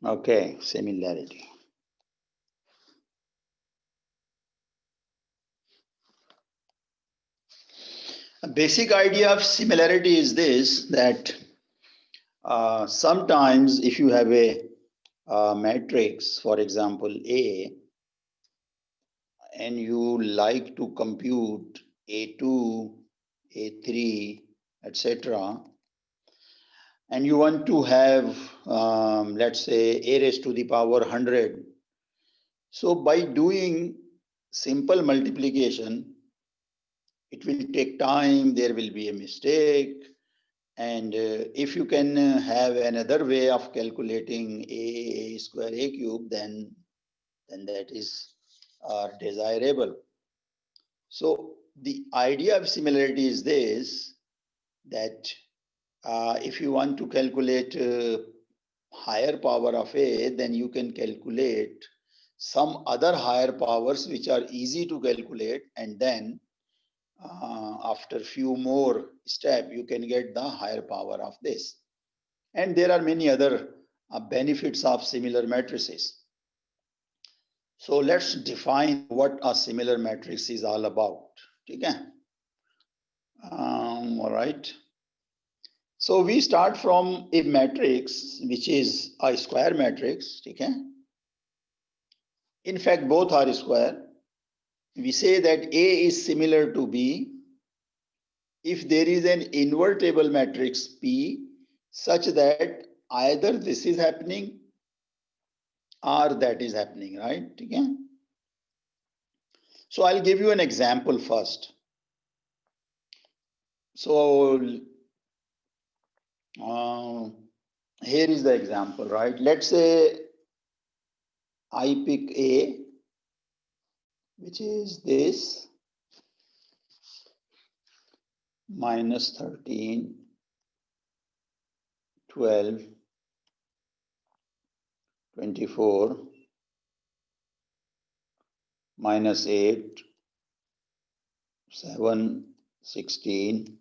Okay, similarity. A basic idea of similarity is this, that sometimes if you have a matrix, for example, A, and you like to compute A2, A3, etc., and you want to have, let's say, A raised to the power 100. So by doing simple multiplication, it will take time, there will be a mistake. And if you can have another way of calculating A square A cube, then that is desirable. So the idea of similarity is this, that if you want to calculate higher power of A, then you can calculate some other higher powers which are easy to calculate, and then after few more steps, you can get the higher power of this. And there are many other benefits of similar matrices. So let's define what a similar matrix is all about. Okay? All right. So we start from a matrix which is a square matrix. Okay? In fact, both are square. We say that A is similar to B if there is an invertible matrix P such that either this is happening or that is happening, right? Okay? So I'll give you an example first. So here is the example, right? Let's say I pick A, which is this, minus 13, 12, 24, minus 8, 7, 16,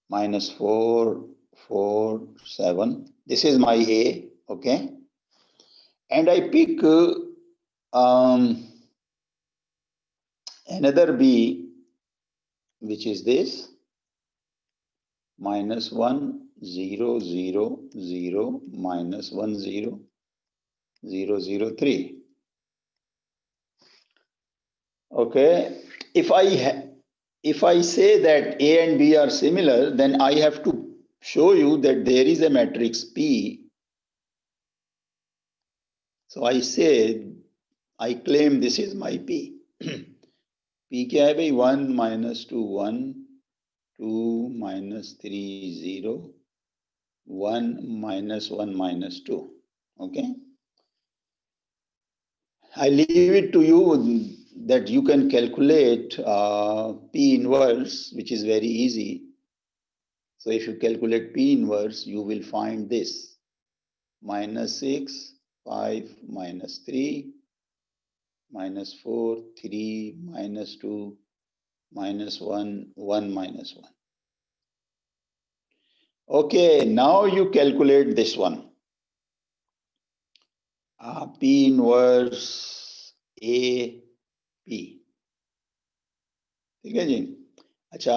minus 4, 4, 7. This is my A, okay? And I pick another B, which is this, minus 1, 0, 0, 0, minus 1, 0, 0, 0, 3. Okay, if I say that A and B are similar, then I have to show you that there is a matrix P. So I say, I claim this is my P. P क्या है भाई 1 minus 2 1 2 minus 3 0 1 minus 1 minus 2. Okay, I leave it to you that you can calculate P inverse, which is very easy. So if you calculate P inverse, you will find this, minus 6, 5, minus 3, minus 4, 3, minus 2, minus 1, 1, minus 1. Okay, now you calculate this one. P inverse A P. ठीक है जी? अच्छा,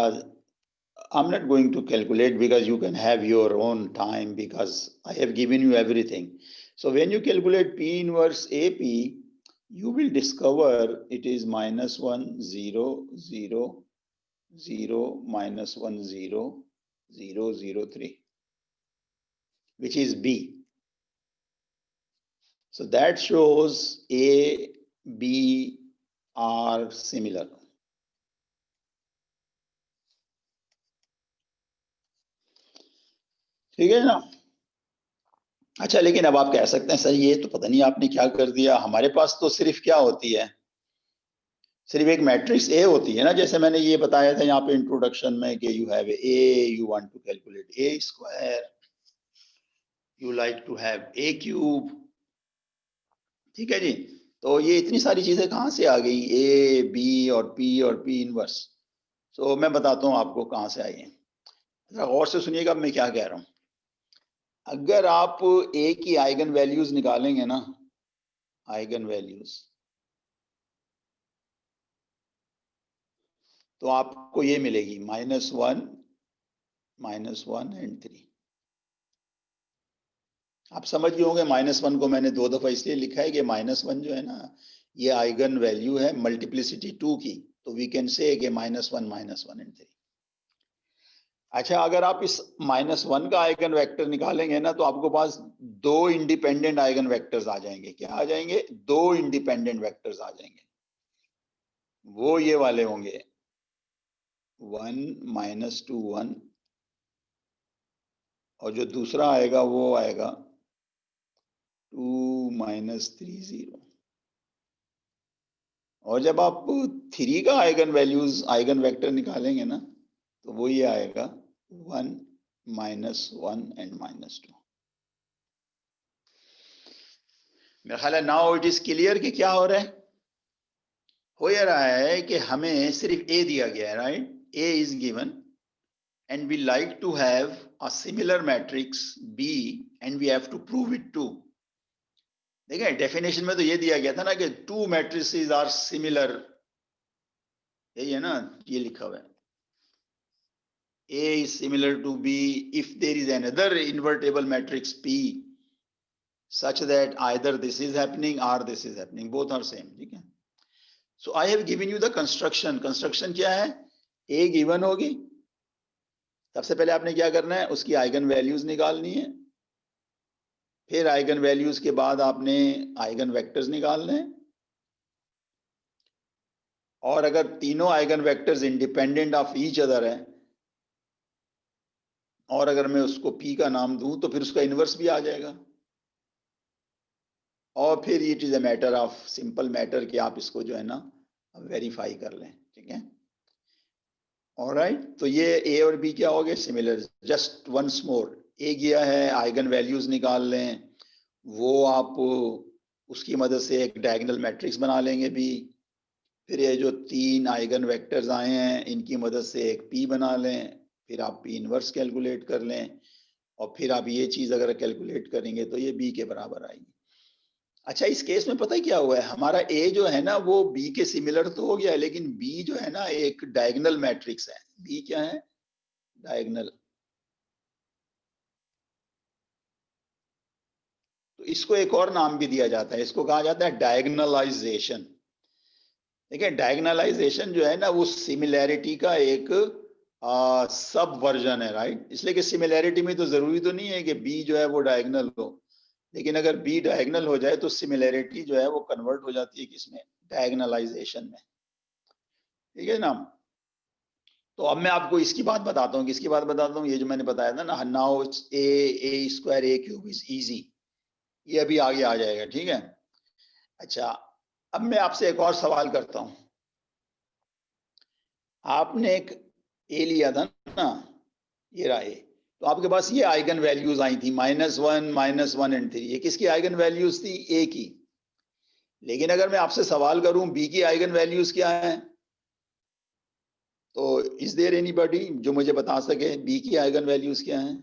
I'm not going to calculate because you can have your own time because I have given you everything. So when you calculate P inverse AP, you will discover it is minus 1, 0, 0, 0, minus 1, 0, 0, 0, 3, which is B. So that shows A, B are similar. ठीक है ना? अच्छा, लेकिन अब आप कह सकते हैं सर ये तो पता नहीं आपने क्या कर दिया, हमारे पास तो सिर्फ क्या होती है, सिर्फ एक मैट्रिक्स ए होती है ना, जैसे मैंने ये बताया था यहाँ पे इंट्रोडक्शन में कि you have a, you want to calculate a square, you like to have a cube. ठीक है जी, तो ये इतनी सारी चीजें कहाँ से आ गई, ए बी और पी इनवर्स. तो मैं बताता हूँ आपको कहाँ से आई है. गौर से सुनिएगा मैं क्या कह रहा हूँ. अगर आप ए की आइगन वैल्यूज निकालेंगे ना, आइगन वैल्यूज, तो आपको ये मिलेगी -1, -1 एंड 3। आप समझ गए होंगे -1 को मैंने 2 दफा इसलिए लिखा है कि -1 जो है ना, ये आइगन वैल्यू है मल्टीप्लिसिटी 2 की, तो वी कैन से कि -1 एंड 3। अच्छा, अगर आप इस -1 का आइगन वेक्टर निकालेंगे ना, तो आपको पास 2 इंडिपेंडेंट आइगन वेक्टर्स आ जाएंगे। क्या आ जाएंगे? 2 इंडिपेंडेंट वेक्टर्स आ जाएंगे। वो ये वाले होंगे 1 -2 1, और जो दूसरा आएगा वो आएगा 2 -3 0। और जब आप 3 का आइगन वैल्यूज, आइगन वेक्टर निकालेंगे ना, तो वो ये आएगा 1 -1 एंड -2। मेरा ख्याल है नाउ इट इज क्लियर कि क्या हो रहा है। हो ये रहा है कि हमें सिर्फ ए दिया गया है, right? A is given and we like to have a similar matrix B and we have to prove it too. देखिए डेफिनेशन में तो ये दिया गया था ना कि 2 matrices are similar, यही है ना, ये लिखा हुआ है A is similar to B if there is another invertible matrix P such that either this is happening or this is happening, both are same, ठीक है? So I have given you the construction. Construction क्या है? A given होगी, सबसे पहले आपने क्या करना है, उसकी आइगन वैल्यूज निकालनी है, फिर आइगन वैल्यूज के बाद आपने आइगन वेक्टर्स निकालने हैं, और अगर तीनों eigen vectors independent of each other है, और अगर मैं उसको P का नाम दूं तो फिर उसका इनवर्स भी आ जाएगा, और फिर it is a matter of simple matter कि आप इसको जो है ना वेरीफाई कर लें, ठीक है? ऑलराइट, तो ये A और B क्या हो गए? Similar. Just once more, A गया है, आइगन वैल्यूज निकाल लें, वो आप उसकी मदद से एक डायगोनल मैट्रिक्स बना लेंगे B, फिर ये जो 3 आइगन वेक्टर्स आए हैं इनकी मदद से एक P बना लें, फिर आप P इनवर्स कैलकुलेट कर लें, और फिर आप ये चीज अगर कैलकुलेट करेंगे तो ये B के बराबर आएगी। अच्छा, इस केस में पता है क्या हुआ है, हमारा A जो है ना वो B के सिमिलर तो हो गया, लेकिन B जो है ना एक डायगोनल मैट्रिक्स है। B क्या है? डायगोनल। तो इसको एक और नाम भी दिया जाता है, इसको कहा जाता है डायगोनलाइजेशन। देखिए डायगोनलाइजेशन जो है ना वो सिमिलैरिटी का एक सब वर्जन है, राइट? इसलिए कि सिमिलैरिटी में तो जरूरी तो नहीं है कि B जो है वो डायगोनल हो, लेकिन अगर B डायगोनल हो जाए तो सिमिलैरिटी जो है वो कन्वर्ट हो जाती है किसमें? डायगोनलाइजेशन में, ठीक है ना? तो अब मैं आपको इसकी बात बताता हूँ, किसकी बात बताता हूँ, ये जो मैंने बताया था ना, now a square a cube is easy, ये अभी आगे आ जाएगा, ठीक है? अच्छा, अब मैं आपसे एक और सवाल करता हूँ। आपने एक ए लिया था ना, ये रहा ए, तो आपके पास ये आइगन वैल्यूज आई थी -1 -1 एंड 3, ये किसकी आइगन वैल्यूज थी? ए की। लेकिन अगर मैं आपसे सवाल करूं बी की आइगन वैल्यूज क्या है, तो इज देयर एनीबॉडी जो मुझे बता सके बी की आइगन वैल्यूज क्या है?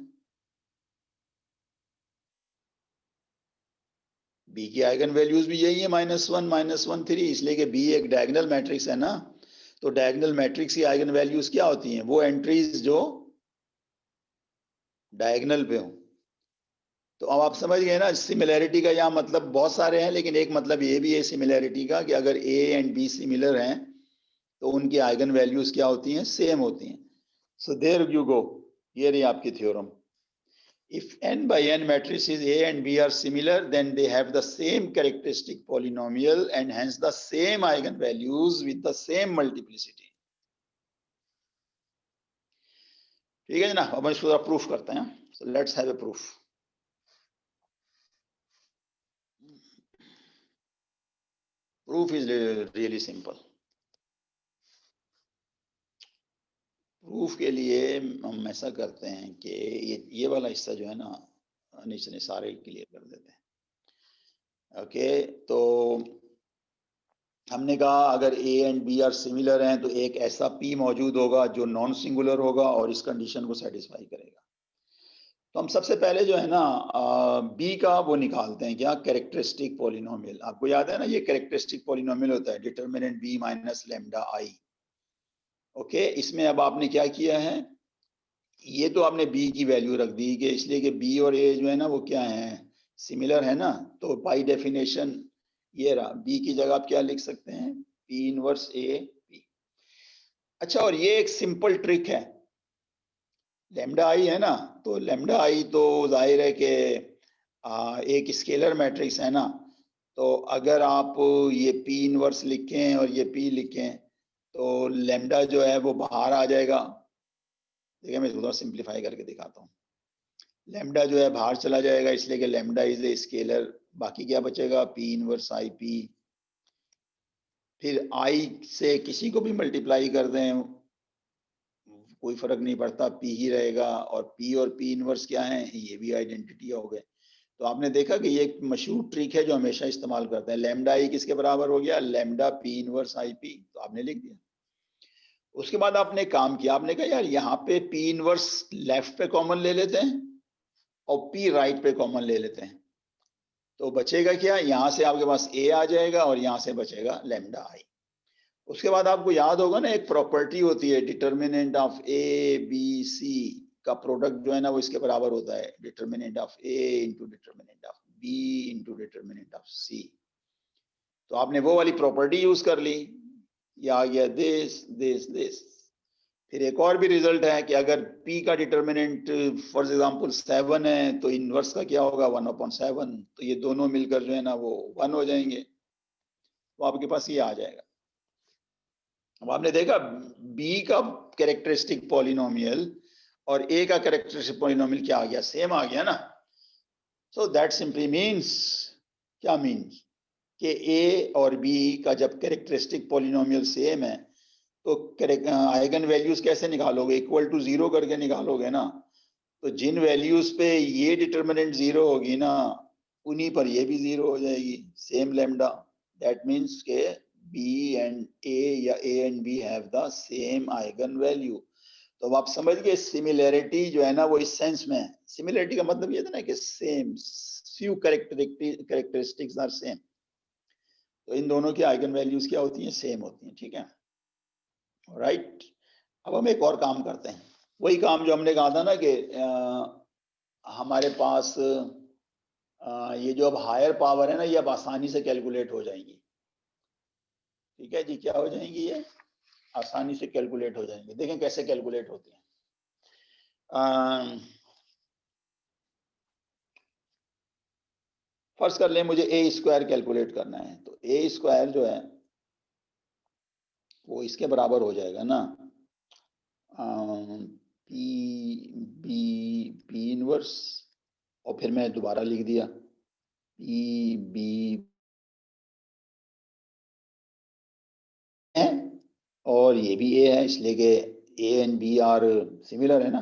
बी की आइगन वैल्यूज भी यही है -1 -1 3, इसलिए कि बी एक डायगोनल मैट्रिक्स है ना, तो डायगोनल मैट्रिक्स की आइगन वैल्यूज क्या होती हैं? वो एंट्रीज जो डायगोनल पे हो। तो अब आप समझ गए ना, सिमिलैरिटी का यहाँ मतलब बहुत सारे हैं, लेकिन एक मतलब ये भी है सिमिलैरिटी का कि अगर ए एंड बी सिमिलर हैं तो उनकी आइगन वैल्यूज क्या होती हैं? सेम होती हैं। सो देयर यू गो, ये रही आपकी theorem. If n by n matrices A and B are similar, then they have the same characteristic polynomial and hence the same eigenvalues with the same multiplicity. ठीक है ना? अब हम इसको proof करते हैं। So let's have a proof. Proof is really simple. Proof के लिए हम ऐसा करते हैं कि ये वाला हिस्सा जो है ना नीचे सारे क्लियर कर देते हैं। ओके, तो हमने कहा अगर A and B are similar हैं तो एक ऐसा पी मौजूद होगा जो नॉन सिंगुलर होगा और इस कंडीशन को सेटिस्फाई करेगा। तो हम सबसे पहले जो है ना बी का वो निकालते हैं, क्या, कैरेक्टरिस्टिक पॉलिनोमियल। आपको याद है ना, ये कैरेक्टरिस्टिक पॉलिनोमियल होता है, डिटरमिनेंट बी माइनस लैम्डा आई। ओके, इसमें अब आपने क्या किया है, ये तो आपने बी की वैल्यू रख दी कि इसलिए कि बी और ए जो है ना वो क्या है, सिमिलर है ना, तो बाय डेफिनेशन ये रहा, बी की जगह आप क्या लिख सकते हैं, पी इनवर्स ए पी। अच्छा, और ये एक सिंपल ट्रिक है, लैम्डा आई है ना, तो लैम्डा आई तो जाहिर है कि एक स्केलर मैट्रिक्स है ना, तो अगर आप ये पी इनवर्स लिखें और ये पी लिखें तो लैम्डा जो है वो बाहर आ जाएगा। देखिए मैं थोड़ा सिंप्लीफाई करके दिखाता हूँ, लैम्डा जो है बाहर चला जाएगा इसलिए कि लैम्डा इज ए स्केलर, बाकी क्या बचेगा, पी इनवर्स आई पी। फिर आई से किसी को भी मल्टीप्लाई कर दें कोई फर्क नहीं पड़ता, पी ही रहेगा, और पी और पी इनवर्स क्या है, ये भी आइडेंटिटी हो गए। तो आपने देखा कि ये एक मशहूर ट्रिक है जो हमेशा इस्तेमाल करते हैं, लैम्डा आई किसके बराबर हो गया, lambda P inverse I P, तो आपने लिख दिया। उसके बाद आपने काम किया, आपने कहा यार यहाँ पे पी इनवर्स लेफ्ट पे कॉमन ले लेते हैं और पी राइट पे कॉमन ले लेते हैं, तो बचेगा क्या, यहां से आपके पास ए आ जाएगा और यहां से बचेगा लैम्डा आई। उसके बाद आपको याद होगा ना, एक प्रॉपर्टी होती है, determinant of A B C का प्रोडक्ट जो है ना वो इसके बराबर होता है, determinant of A into determinant of B into determinant of C. तो आपने वो वाली प्रॉपर्टी यूज कर ली, ये आ गया दिस दिस दिस। फिर एक और भी रिजल्ट है कि अगर P का डिटर्मिनेंट फॉर एग्जांपल 7 है तो इनवर्स का क्या होगा, 1/7, तो ये दोनों मिलकर जो है ना वो 1 हो जाएंगे, तो आपके पास ये आ जाएगा। अब आपने देखा B का कैरेक्टरिस्टिक पॉलिनोमियल और A का कैरेक्टरिस्टिक पॉलिनोमियल क्या आ गया, सेम आ गया ना। सो दैट सिंपली मीन्स, क्या मीन्स कि A और B का जब कैरेक्टरिस्टिक पॉलिनोमियल सेम है तो आइगन वैल्यूज कैसे निकालोगे, इक्वल टू 0 करके निकालोगे ना। तो जिन वैल्यूज पे ये डिटर्मिनेंट 0 होगी ना उन्हीं पर ये भी 0 हो जाएगी, सेम लैम्डा। दैट मीन्स के बी एंड ए या A and B have the same eigen value. तो अब आप समझ गए सिमिलैरिटी जो है ना वो इस सेंस में है, सिमिलैरिटी का मतलब ये था ना कि same, few characteristics are same, तो इन दोनों की आइगन वैल्यूज क्या होती हैं, सेम होती हैं, ठीक है, राइट। अब हम एक और काम करते हैं, वही काम जो हमने कहा था ना कि हमारे पास ये जो अब हायर पावर है ना ये अब आसानी से कैलकुलेट हो जाएंगी, ठीक है जी, क्या हो जाएंगी, ये आसानी से कैलकुलेट हो जाएंगे। देखें कैसे कैलकुलेट होती हैं। फर्स्ट कर लें मुझे ए स्क्वायर कैलकुलेट करना है, तो ए स्क्वायर जो है वो इसके बराबर हो जाएगा ना, पी बी पी इनवर्स, और फिर मैं दोबारा लिख दिया पी बी है और ये भी ए है, इसलिए कि A and B are similar है ना।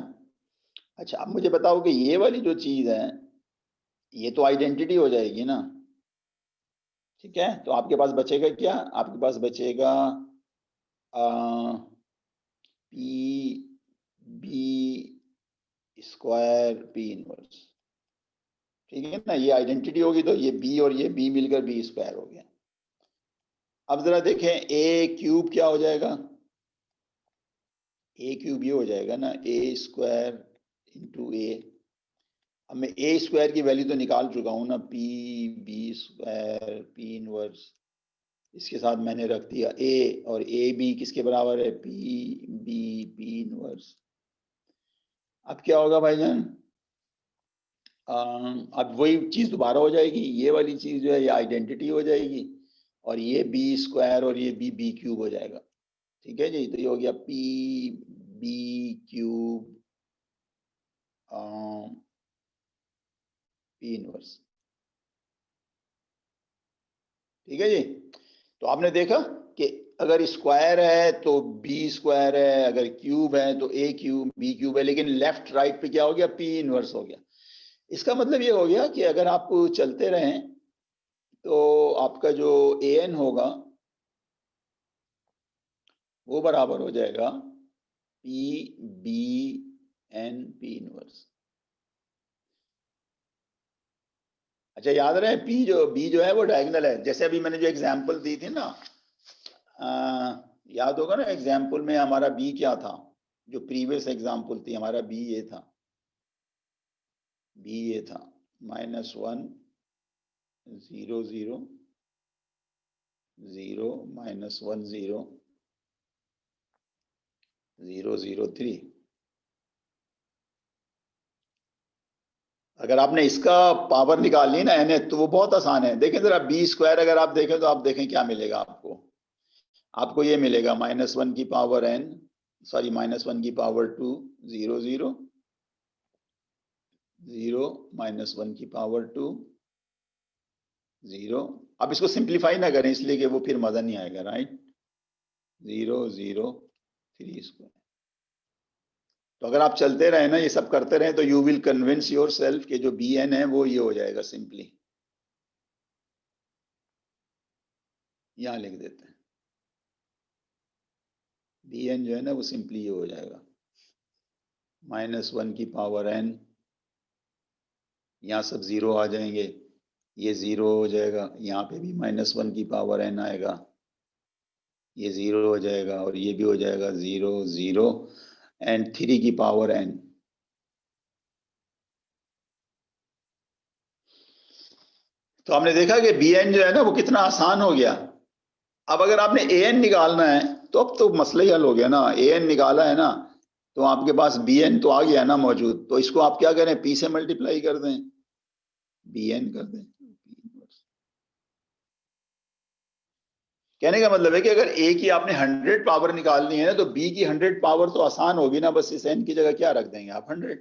अच्छा अब मुझे बताओ कि ये वाली जो चीज है ये तो आइडेंटिटी हो जाएगी ना, ठीक है, तो आपके पास बचेगा क्या, आपके पास बचेगा P B square P inverse, ठीक है ना, ये आइडेंटिटी होगी तो ये बी और ये बी मिलकर बी स्क्वायर हो गया। अब जरा देखें ए क्यूब क्या हो जाएगा, ए क्यूब ये हो जाएगा ना, ए स्क्वायर इंटू ए। अब मैं ए स्क्वायर की वैल्यू तो निकाल चुका हूं ना, P B square P inverse, इसके साथ मैंने रख दिया ए, और ए बी किसके बराबर है, पी बी पी इनवर्स। अब क्या होगा भाईजान, अब वही चीज दोबारा हो जाएगी, ये वाली चीज जो है ये आइडेंटिटी हो जाएगी और ये बी स्क्वायर और ये बी बी क्यूब हो जाएगा, ठीक है जी, तो ये हो गया P B cube P inverse, ठीक है जी। तो आपने देखा कि अगर स्क्वायर है तो बी स्क्वायर है, अगर क्यूब है तो ए क्यूब बी क्यूब है, लेकिन लेफ्ट राइट पे क्या हो गया, पी इनवर्स हो गया। इसका मतलब ये हो गया कि अगर आप चलते रहें तो आपका जो ए एन होगा वो बराबर हो जाएगा P B N P inverse, अच्छा याद रहे बी जो है वो डायगोनल है। जैसे अभी मैंने जो एग्जांपल दी थी ना, याद होगा ना, एग्जांपल में हमारा बी क्या था, जो प्रीवियस एग्जांपल थी हमारा बी ये था, बी ये था -1 0 0 0 -1 0 0 0 3। अगर आपने इसका पावर निकालनी ना एन तो वो बहुत आसान है। देखें जरा बी स्क्वायर अगर आप देखें तो आप देखें क्या मिलेगा आपको। आपको ये मिलेगा -1 की पावर n, सॉरी -1 की पावर 2 0 0 0 -1 की पावर 2 0। अब इसको सिंप्लीफाई ना करें इसलिए कि वो फिर मजा नहीं आएगा, राइट। 0 0 3 स्क्वायर। तो अगर आप चलते रहे ना, ये सब करते रहे, तो you will convince your self कि जो बी एन है वो ये हो जाएगा सिंपली। यहां लिख देते हैं बी एन जो है ना वो सिंपली ये हो जाएगा -1 की पावर n, यहाँ सब जीरो आ जाएंगे, ये जीरो हो जाएगा, यहाँ पे भी -1 की पावर n आएगा, ये जीरो हो जाएगा और ये भी हो जाएगा 0 0 एंड 3 की पावर n। तो हमने देखा कि बी एन जो है ना वो कितना आसान हो गया। अब अगर आपने ए एन निकालना है तो अब तो मसला ही हल हो गया ना। ए एन निकाला है ना तो आपके पास बी एन तो आ गया ना मौजूद, तो इसको आप क्या करें, पी से मल्टीप्लाई कर दें, बी एन कर दें। कहने का मतलब है कि अगर ए की आपने 100 पावर निकालनी है ना तो बी की 100 पावर तो आसान होगी ना, बस इस एन की जगह क्या रख देंगे आप 100।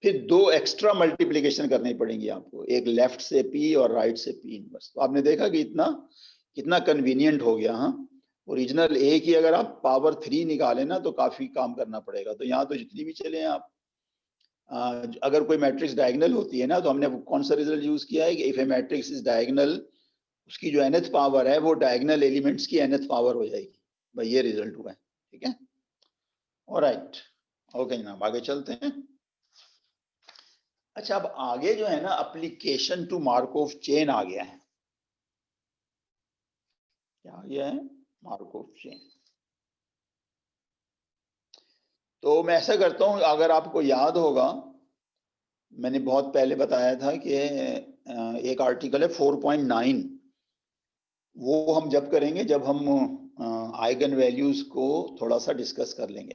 फिर दो एक्स्ट्रा मल्टीप्लीकेशन करनी पड़ेंगी आपको, एक लेफ्ट से पी और राइट से पी इनवर्स। तो आपने देखा कि इतना कितना कन्वीनियंट हो गया। हाँ, ओरिजिनल ए की अगर आप पावर 3 निकालें ना तो काफी काम करना पड़ेगा। तो यहाँ तो जितनी भी चले आप, अगर कोई मैट्रिक्स डायगोनल होती है ना तो हमने कौन सा रिजल्ट यूज किया है कि if A matrix is diagonal, उसकी जो nth पावर है वो डायगोनल एलिमेंट्स की nth पावर हो जाएगी। भाई ये रिजल्ट हुआ है, ठीक है। ऑलराइट, ओके जनाब आगे चलते हैं। अच्छा अब आगे जो है ना एप्लीकेशन टू मार्कोव चेन आ गया है। क्या आ गया है, मार्कोव चेन। तो मैं ऐसा करता हूं, अगर आपको याद होगा मैंने बहुत पहले बताया था कि एक आर्टिकल है 4.9, वो हम जब करेंगे जब हम आइगन वैल्यूज को थोड़ा सा डिस्कस कर लेंगे।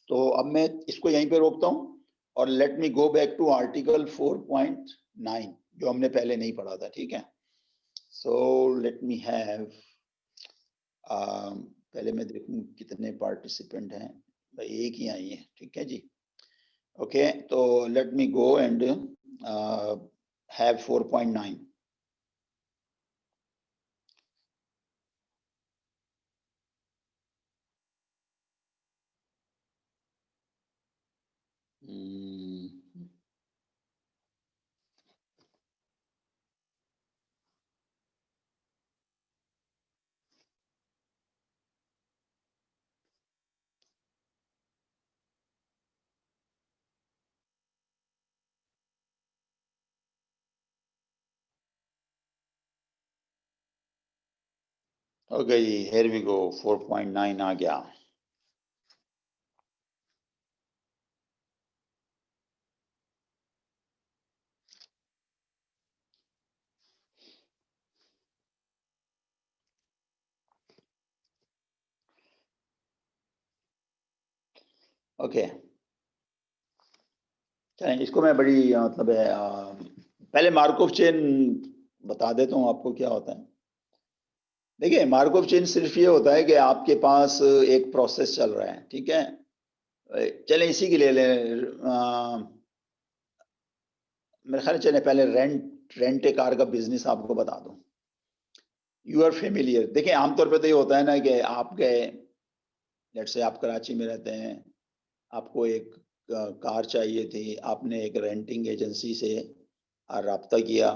तो अब मैं इसको यहीं पे रोकता हूं और let me go back to article 4.9 जो हमने पहले नहीं पढ़ा था, ठीक है। सो लेट मी हैव, पहले मैं देखूं कितने पार्टिसिपेंट हैं। भाई एक ही आई है, ठीक है जी। ओके तो let me go and have 4.9। Okay जी, हियर वी गो, 4.9 आ गया। ओके चलें, इसको मैं बड़ी मतलब है पहले मार्कोव चेन बता देता हूँ आपको क्या होता है। देखिए मार्कोव चेन सिर्फ ये होता है कि आपके पास एक प्रोसेस चल रहा है, ठीक है। चलें इसी के ले लें, मेरे ख्याल चले पहले रेंट ए कार का बिजनेस आपको बता दूं। यू आर फेमिलियर, देखिए आमतौर पे तो ये होता है ना कि आप गए, लेट्स से आप कराची में रहते हैं, आपको एक कार चाहिए थी, आपने एक रेंटिंग एजेंसी से राब्ता किया,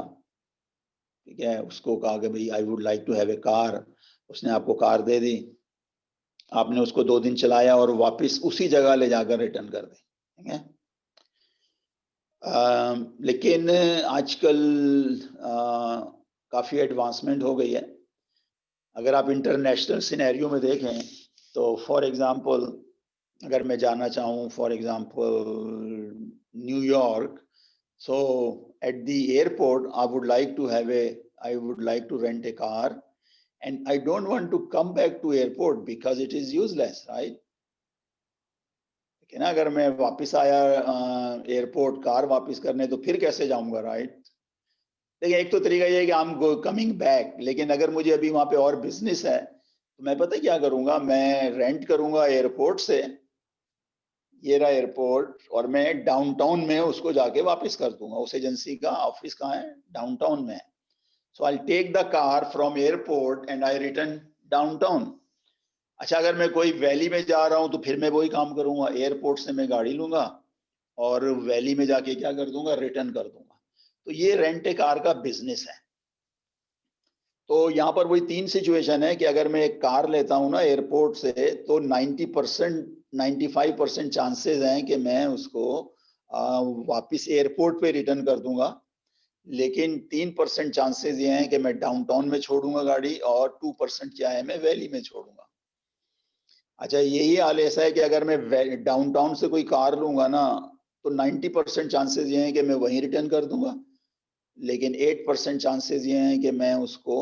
ठीक है। उसको कहा कि भाई I would like to have a car, उसने आपको कार दे दी, आपने उसको 2 दिन चलाया और वापस उसी जगह ले जाकर रिटर्न कर दी, ठीक है। लेकिन आजकल काफ़ी एडवांसमेंट हो गई है। अगर आप इंटरनेशनल सिनेरियो में देखें तो फॉर एग्जांपल अगर मैं जाना चाहूँ for example New York, so at the airport I would like to rent a car and I don't want to come back to airport because it is useless, right? ना अगर मैं वापस आया एयरपोर्ट कार वापस करने तो फिर कैसे जाऊंगा, राइट? देखिए एक तो तरीका ये है कि आई एम कमिंग बैक, लेकिन अगर मुझे अभी वहां पे और बिजनेस है तो मैं पता क्या करूंगा, मैं रेंट करूंगा एयरपोर्ट से, ये रहा एयरपोर्ट, और मैं डाउनटाउन में उसको जाके वापस कर दूंगा। उस एजेंसी का ऑफिस कहाँ है? डाउनटाउन में। So I take the car from airport and I return downtown. अच्छा, अगर मैं कोई वैली में जा रहा हूं तो फिर मैं वही काम करूंगा, एयरपोर्ट से मैं गाड़ी लूंगा और वैली में जाके क्या कर दूंगा, रिटर्न कर दूंगा। तो ये रेंट ए कार का बिजनेस है। तो यहाँ पर वही तीन सिचुएशन है कि अगर मैं एक कार लेता हूँ ना एयरपोर्ट से तो 90% 95% चांसेस हैं कि मैं उसको वापस एयरपोर्ट पे रिटर्न कर दूंगा, लेकिन 3% चांसेस ये हैं कि मैं डाउनटाउन में छोड़ूंगा गाड़ी और 2% क्या है, मैं वैली में छोड़ूंगा। अच्छा, यही हाल ऐसा है कि अगर मैं डाउनटाउन से कोई कार लूंगा ना तो 90% चांसेस ये हैं कि मैं वहीं रिटर्न कर दूंगा, लेकिन 8% चांसेस ये हैं कि मैं उसको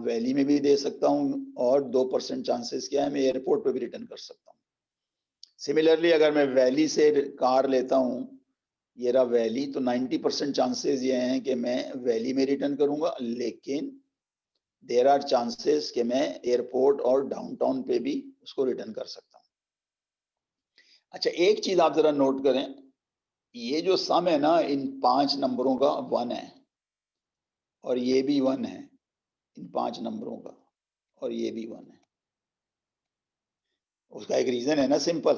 वैली में भी दे सकता हूँ और 2% चांसेस क्या है, मैं एयरपोर्ट पे भी रिटर्न कर सकता हूँ। सिमिलरली अगर मैं वैली से कार लेता हूँ, ये रहा वैली, तो 90% चांसेस ये हैं कि मैं वैली में रिटर्न करूंगा, लेकिन देयर आर चांसेस कि मैं एयरपोर्ट और डाउनटाउन पे भी उसको रिटर्न कर सकता हूँ। अच्छा, एक चीज आप जरा नोट करें, ये जो सम है ना इन 5 नंबरों का 1 है और ये भी 1 है, इन 5 नंबरों का, और ये भी 1 है। उसका एक रीजन है ना, सिंपल।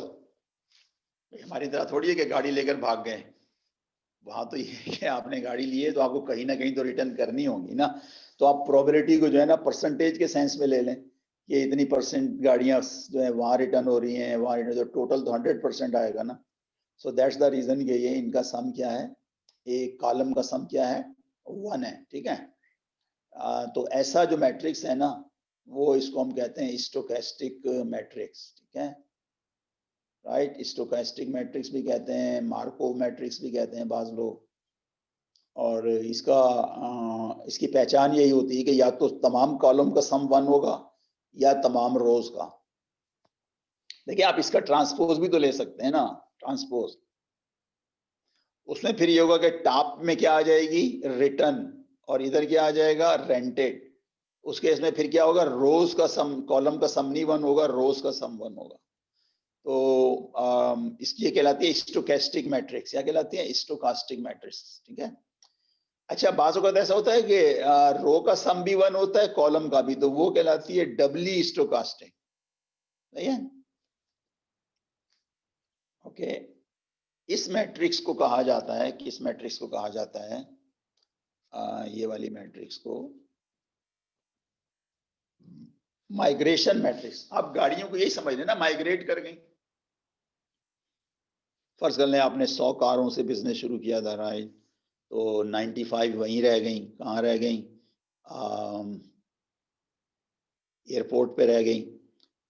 हमारी तरह थोड़ी है कि गाड़ी लेकर भाग गए, वहां तो ये कि आपने गाड़ी ली है तो आपको कहीं ना कहीं तो रिटर्न करनी होगी ना। तो आप प्रोबेबिलिटी को जो है ना परसेंटेज के सेंस में ले लें कि इतनी परसेंट गाड़ियां जो है वहां रिटर्न हो रही हैं, वहां रिटर्न, तो टोटल तो 100% आएगा ना। सो दैट्स द रीजन कि ये इनका सम क्या है, एक कॉलम का सम क्या है, 1 है, ठीक है। तो ऐसा जो मैट्रिक्स है ना, वो इसको हम कहते हैं स्टोकेस्टिक मैट्रिक्स, ठीक है, राइट। स्टोकेस्टिक मैट्रिक्स भी कहते हैं, मार्कोव मैट्रिक्स भी कहते हैं बाज लोग। और इसकी पहचान यही होती है कि या तो तमाम कॉलम का सम 1 होगा या तमाम रोज का। देखिए आप इसका ट्रांसपोज भी तो ले सकते हैं ना, ट्रांसपोज। उसमें फिर ये होगा कि टॉप में क्या आ जाएगी, रिटर्न, और इधर क्या आ जाएगा, रेंटेड। उस केस में फिर क्या होगा, रोज का सम, कॉलम का सम नहीं 1 होगा, रोज का सम 1 होगा। तो इसकी कहलाती है स्टोकेस्टिक मैट्रिक्स। क्या कहलाती है, स्टोकास्टिक मैट्रिक्स, ठीक है। अच्छा, बाजू का ऐसा होता है कि रो का सम भी 1 होता है, कॉलम का भी, तो वो कहलाती है डबली स्टोकास्टिक, सही है। ओके, इस मैट्रिक्स को कहा जाता है, किस मैट्रिक्स को कहा जाता है, ये वाली मैट्रिक्स को माइग्रेशन मैट्रिक्स। आप गाड़ियों को यही समझ लेना, माइग्रेट कर गई। फर्ज कर लें आपने 100 कारों से बिजनेस शुरू किया था, राइट, तो 95 वहीं रह गई, कहाँ रह गई, एयरपोर्ट पे रह गई,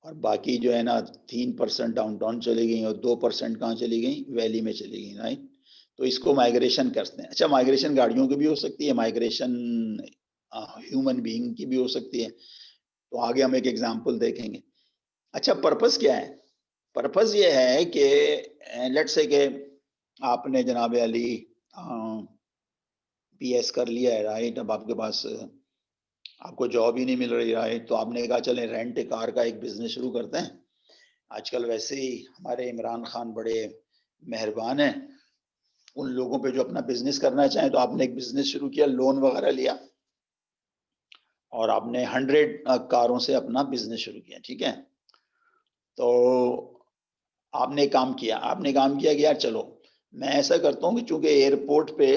और बाकी जो है ना 3% डाउनटाउन चली गई और 2% कहाँ चली गई, वैली में चली गई, राइट। तो इसको माइग्रेशन करते हैं। अच्छा, माइग्रेशन गाड़ियों की भी हो सकती है, माइग्रेशन ह्यूमन बीइंग की भी हो सकती है, तो आगे हम एक एग्जांपल देखेंगे। अच्छा, पर्पस क्या है, पर्पस ये है कि लेट्स से कि आपने जनाब अली पीएस कर लिया है, राइट, अब आपके पास आपको जॉब ही नहीं मिल रही, राइट, तो आपने कहा चले रेंट ए कार का एक बिजनेस शुरू करते हैं। आजकल वैसे ही हमारे इमरान खान बड़े मेहरबान हैं, उन लोगों पे जो अपना बिजनेस करना चाहें, तो आपने एक बिजनेस शुरू किया, लोन वगैरह लिया और आपने 100 कारों से अपना बिजनेस शुरू किया, ठीक है। तो आपने काम किया, कि यार चलो मैं ऐसा करता हूँ कि चूंकि एयरपोर्ट पे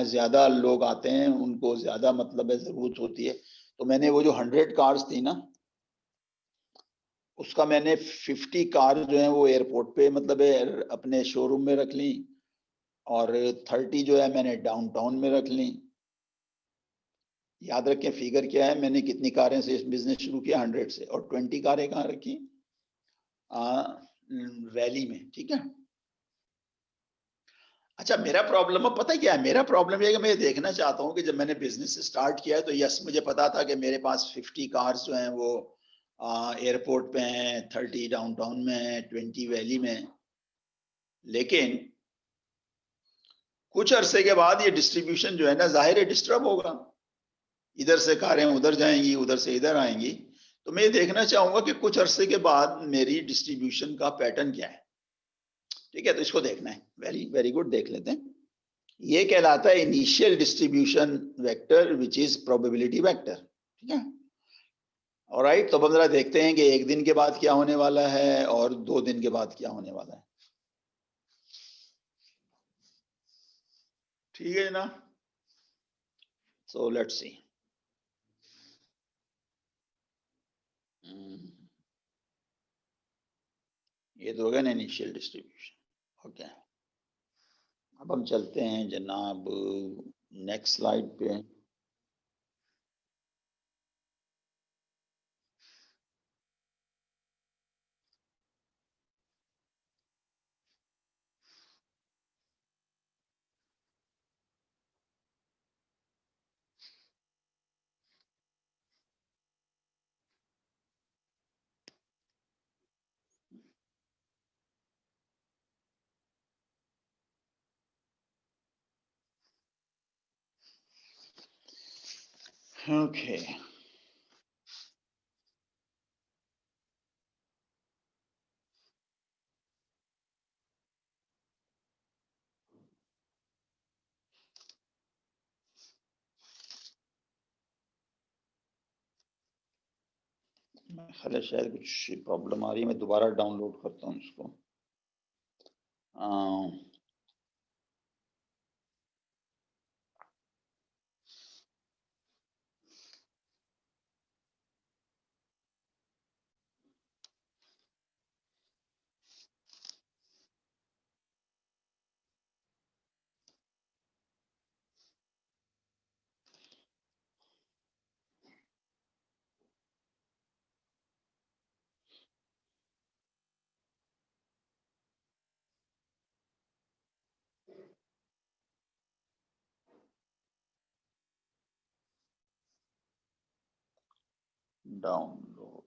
ज्यादा लोग आते हैं, उनको ज्यादा मतलब है जरूरत होती है, तो मैंने वो जो 100 कार्स थी ना, उसका मैंने 50 कार जो है वो एयरपोर्ट पे मतलब है अपने शोरूम में रख ली, और 30 जो है मैंने डाउनटाउन में रख ली। याद रखें फिगर क्या है, मैंने कितनी कारें से बिजनेस शुरू किया, 100 से, और 20 कारें कहाँ रखी, वैली में। ठीक है। अच्छा, मेरा प्रॉब्लम अब पता है क्या है, मेरा प्रॉब्लम ये है कि मैं ये देखना चाहता हूँ कि जब मैंने बिजनेस स्टार्ट किया है तो यस मुझे पता था कि मेरे पास 50 कार्स जो हैं वो एयरपोर्ट पे हैं, 30 डाउनटाउन में हैं, 20 वैली में हैं। लेकिन कुछ अरसे के बाद ये डिस्ट्रीब्यूशन जो है ना, जाहिर है डिस्टर्ब होगा, इधर से कारें उधर जाएंगी, उधर से इधर आएंगी। तो मैं ये देखना चाहूंगा कि कुछ अरसे के बाद मेरी डिस्ट्रीब्यूशन का पैटर्न क्या है। ठीक है, तो इसको देखना है। वेरी वेरी गुड, देख लेते हैं। ये कहलाता है initial distribution vector which is probability vector. ठीक है। ऑलराइट, तो अब जरा देखते हैं कि एक दिन के बाद क्या होने वाला है और 2 दिन के बाद क्या होने वाला है। ठीक है ना, सो लेट्स सी। ये तो हो गया ना इनिशियल डिस्ट्रीब्यूशन। ओके, अब हम चलते हैं जनाब नेक्स्ट स्लाइड पे। ओके, ख्याल शायद कुछ प्रॉब्लम आ रही है, मैं दोबारा डाउनलोड करता हूँ इसको। डाउनलोड।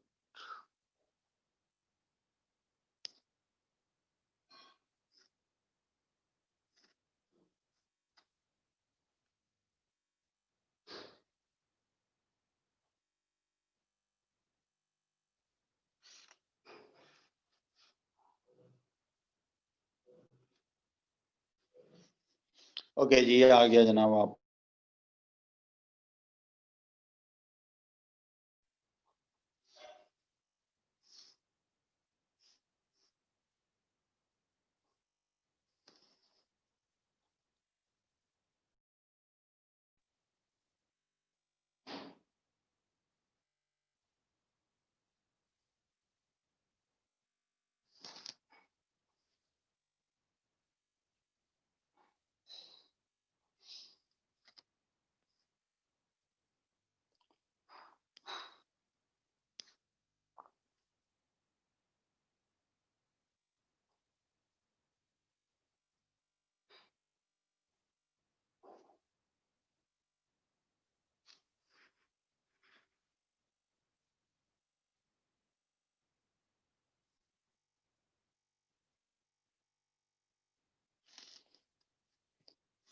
ओके जी, आ गया जनाब आप।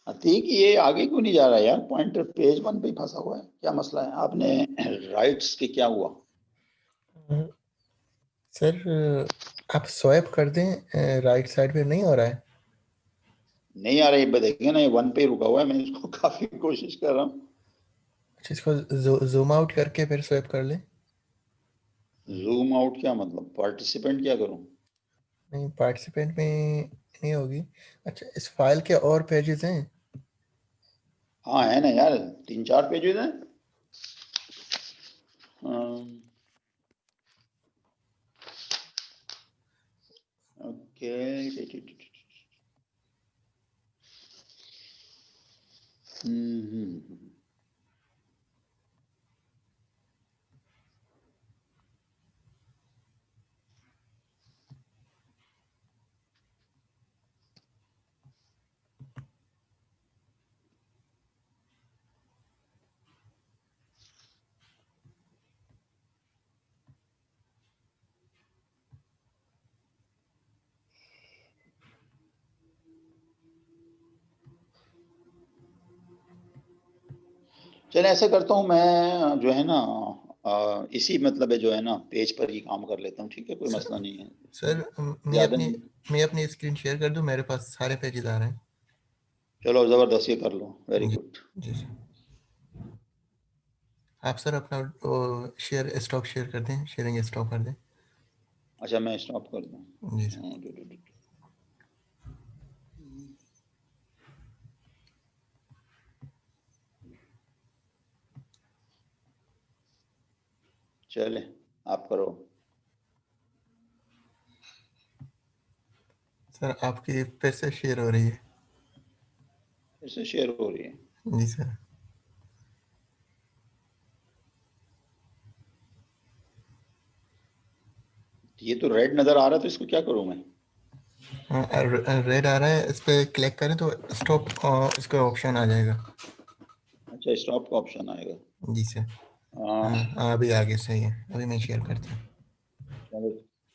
अतीक, ये आगे क्यों नहीं जा रहा यार, पॉइंटर पेज 1 पे ही फंसा हुआ है, क्या मसला है? आपने राइट्स के क्या हुआ? सर आप स्वाइप कर दें, राइट साइड पे नहीं हो रहा है। नहीं आ रही, देखिए ना ये 1 पे ही रुका हुआ है, मैं इसको काफी कोशिश कर रहा हूँ। अच्छा, इसको जूम आउट करके फिर स्वाइप कर लें। जूम आउट क्या मतलब, पार्टिसिपेंट क्या करूँ? नहीं, पार्टिसिपेंट में नहीं होगी। अच्छा, इस फाइल के और पेजेस हैं? हाँ है ना यार, 3-4 पेजेस हैं। ओके, हम्म। चल ऐसा करता हूँ मैं, जो है ना, इसी मतलब है जो है ना, पेज पर ही काम कर लेता हूँ, ठीक है, कोई सर मसला नहीं है। सर ज्यादा नहीं। मैं अपनी स्क्रीन शेयर कर दूं, मेरे पास सारे पेजेस आ रहे हैं। चलो जबरदस्त, ये कर लो, वेरी जी गुड। जी सर। आप सर अपना शेयर स्टॉप शेयर कर दें, शेयरिंग स्टॉप कर दें। अच्छा मैं स्टॉप कर दूँ? जी सर। चले, आप करो। सर आपकी फिर से शेयर हो रही है। फिर से शेयर हो रही है? जी सर। ये तो रेड नजर आ रहा था, इसको क्या करूँ मैं? रेड आ रहा है, इस पे क्लिक करें तो स्टॉप इसका ऑप्शन आ जाएगा। अच्छा, स्टॉप का ऑप्शन आएगा। जी सर। हाँ। हाँ अभी आगे सही है, अभी मैं शेयर करता हूँ। चलो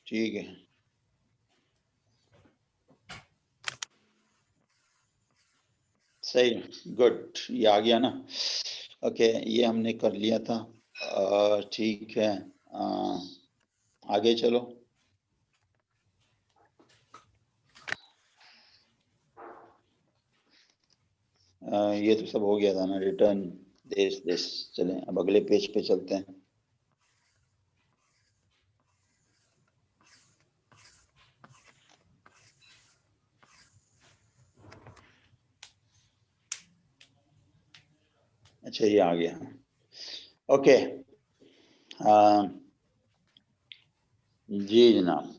ठीक है। सही, गुड, ये आ गया ना। ओके, ये हमने कर लिया था। ठीक है, आगे चलो। ये तो सब हो गया था ना, रिटर्न देश देश। चलें अब अगले पेज पे चलते हैं। अच्छा ये आ गया। ओके। जी जनाब।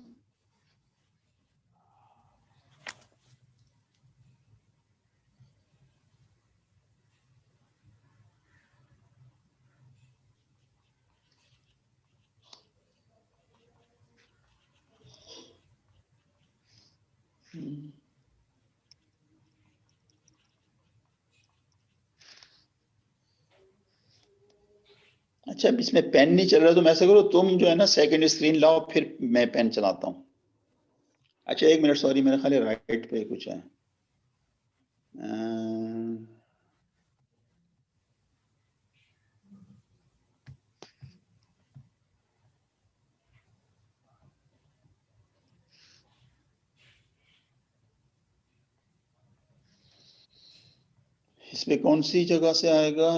अच्छा, अब इसमें पेन नहीं चल रहा, तो मैं ऐसा करो, तुम जो है ना सेकंड स्क्रीन लाओ, फिर मैं पेन चलाता हूँ। अच्छा एक मिनट, सॉरी, मेरा खाली राइट पे कुछ है। इसमें कौन सी जगह से आएगा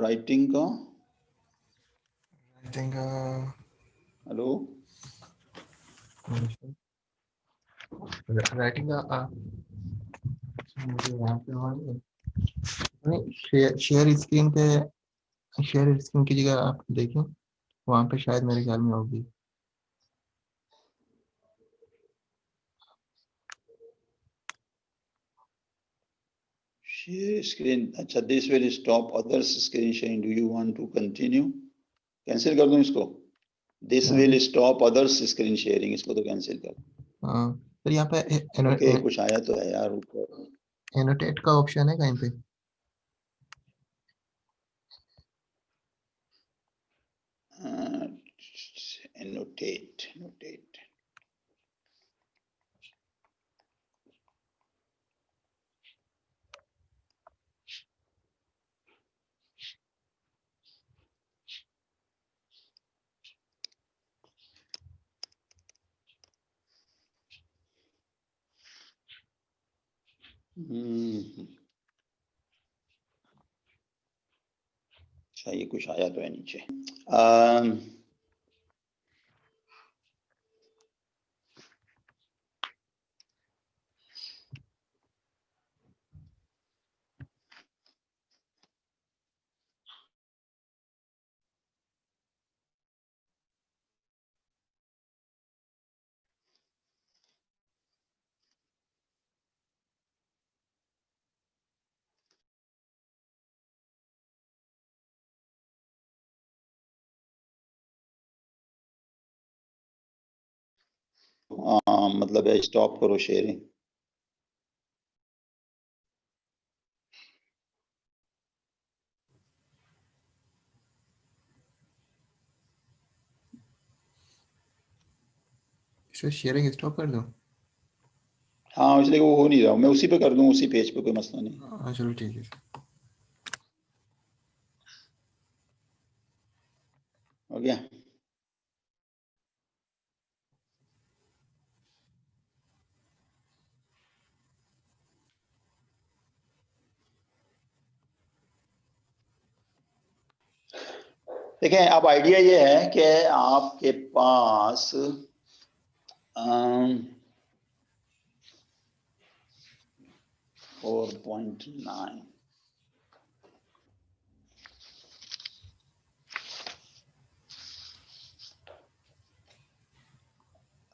राइटिंग का? I think hello? राइटिंग का मुझे वहाँ पे नहीं, शेयर स्क्रीन पे, शेयर स्क्रीन की जगह आप देखें, वहाँ पे शायद मेरे ख्याल में होगी। शेयर स्क्रीन, अच्छा, this will stop others screen sharing, do you want to continue? Cancel कर दूं इसको? This will stop others screen sharing, इसको तो कैंसिल कर। हाँ फिर यहाँ पे ओके, कुछ आया तो है यार ऊपर। एनोटेट का ऑप्शन है कहीं पे? Annotate, annotate. अच्छा, ये कुछ आया तो है नीचे। मतलब स्टॉप करो शेयरिंग। इसको शेयरिंग स्टॉप कर दूं? हाँ इसलिए वो हो नहीं रहा, मैं उसी पे कर दूं, उसी पेज पे, कोई मसला नहीं। हाँ चलो ठीक है। हो गया। देखें अब आइडिया ये है कि आपके पास 4.9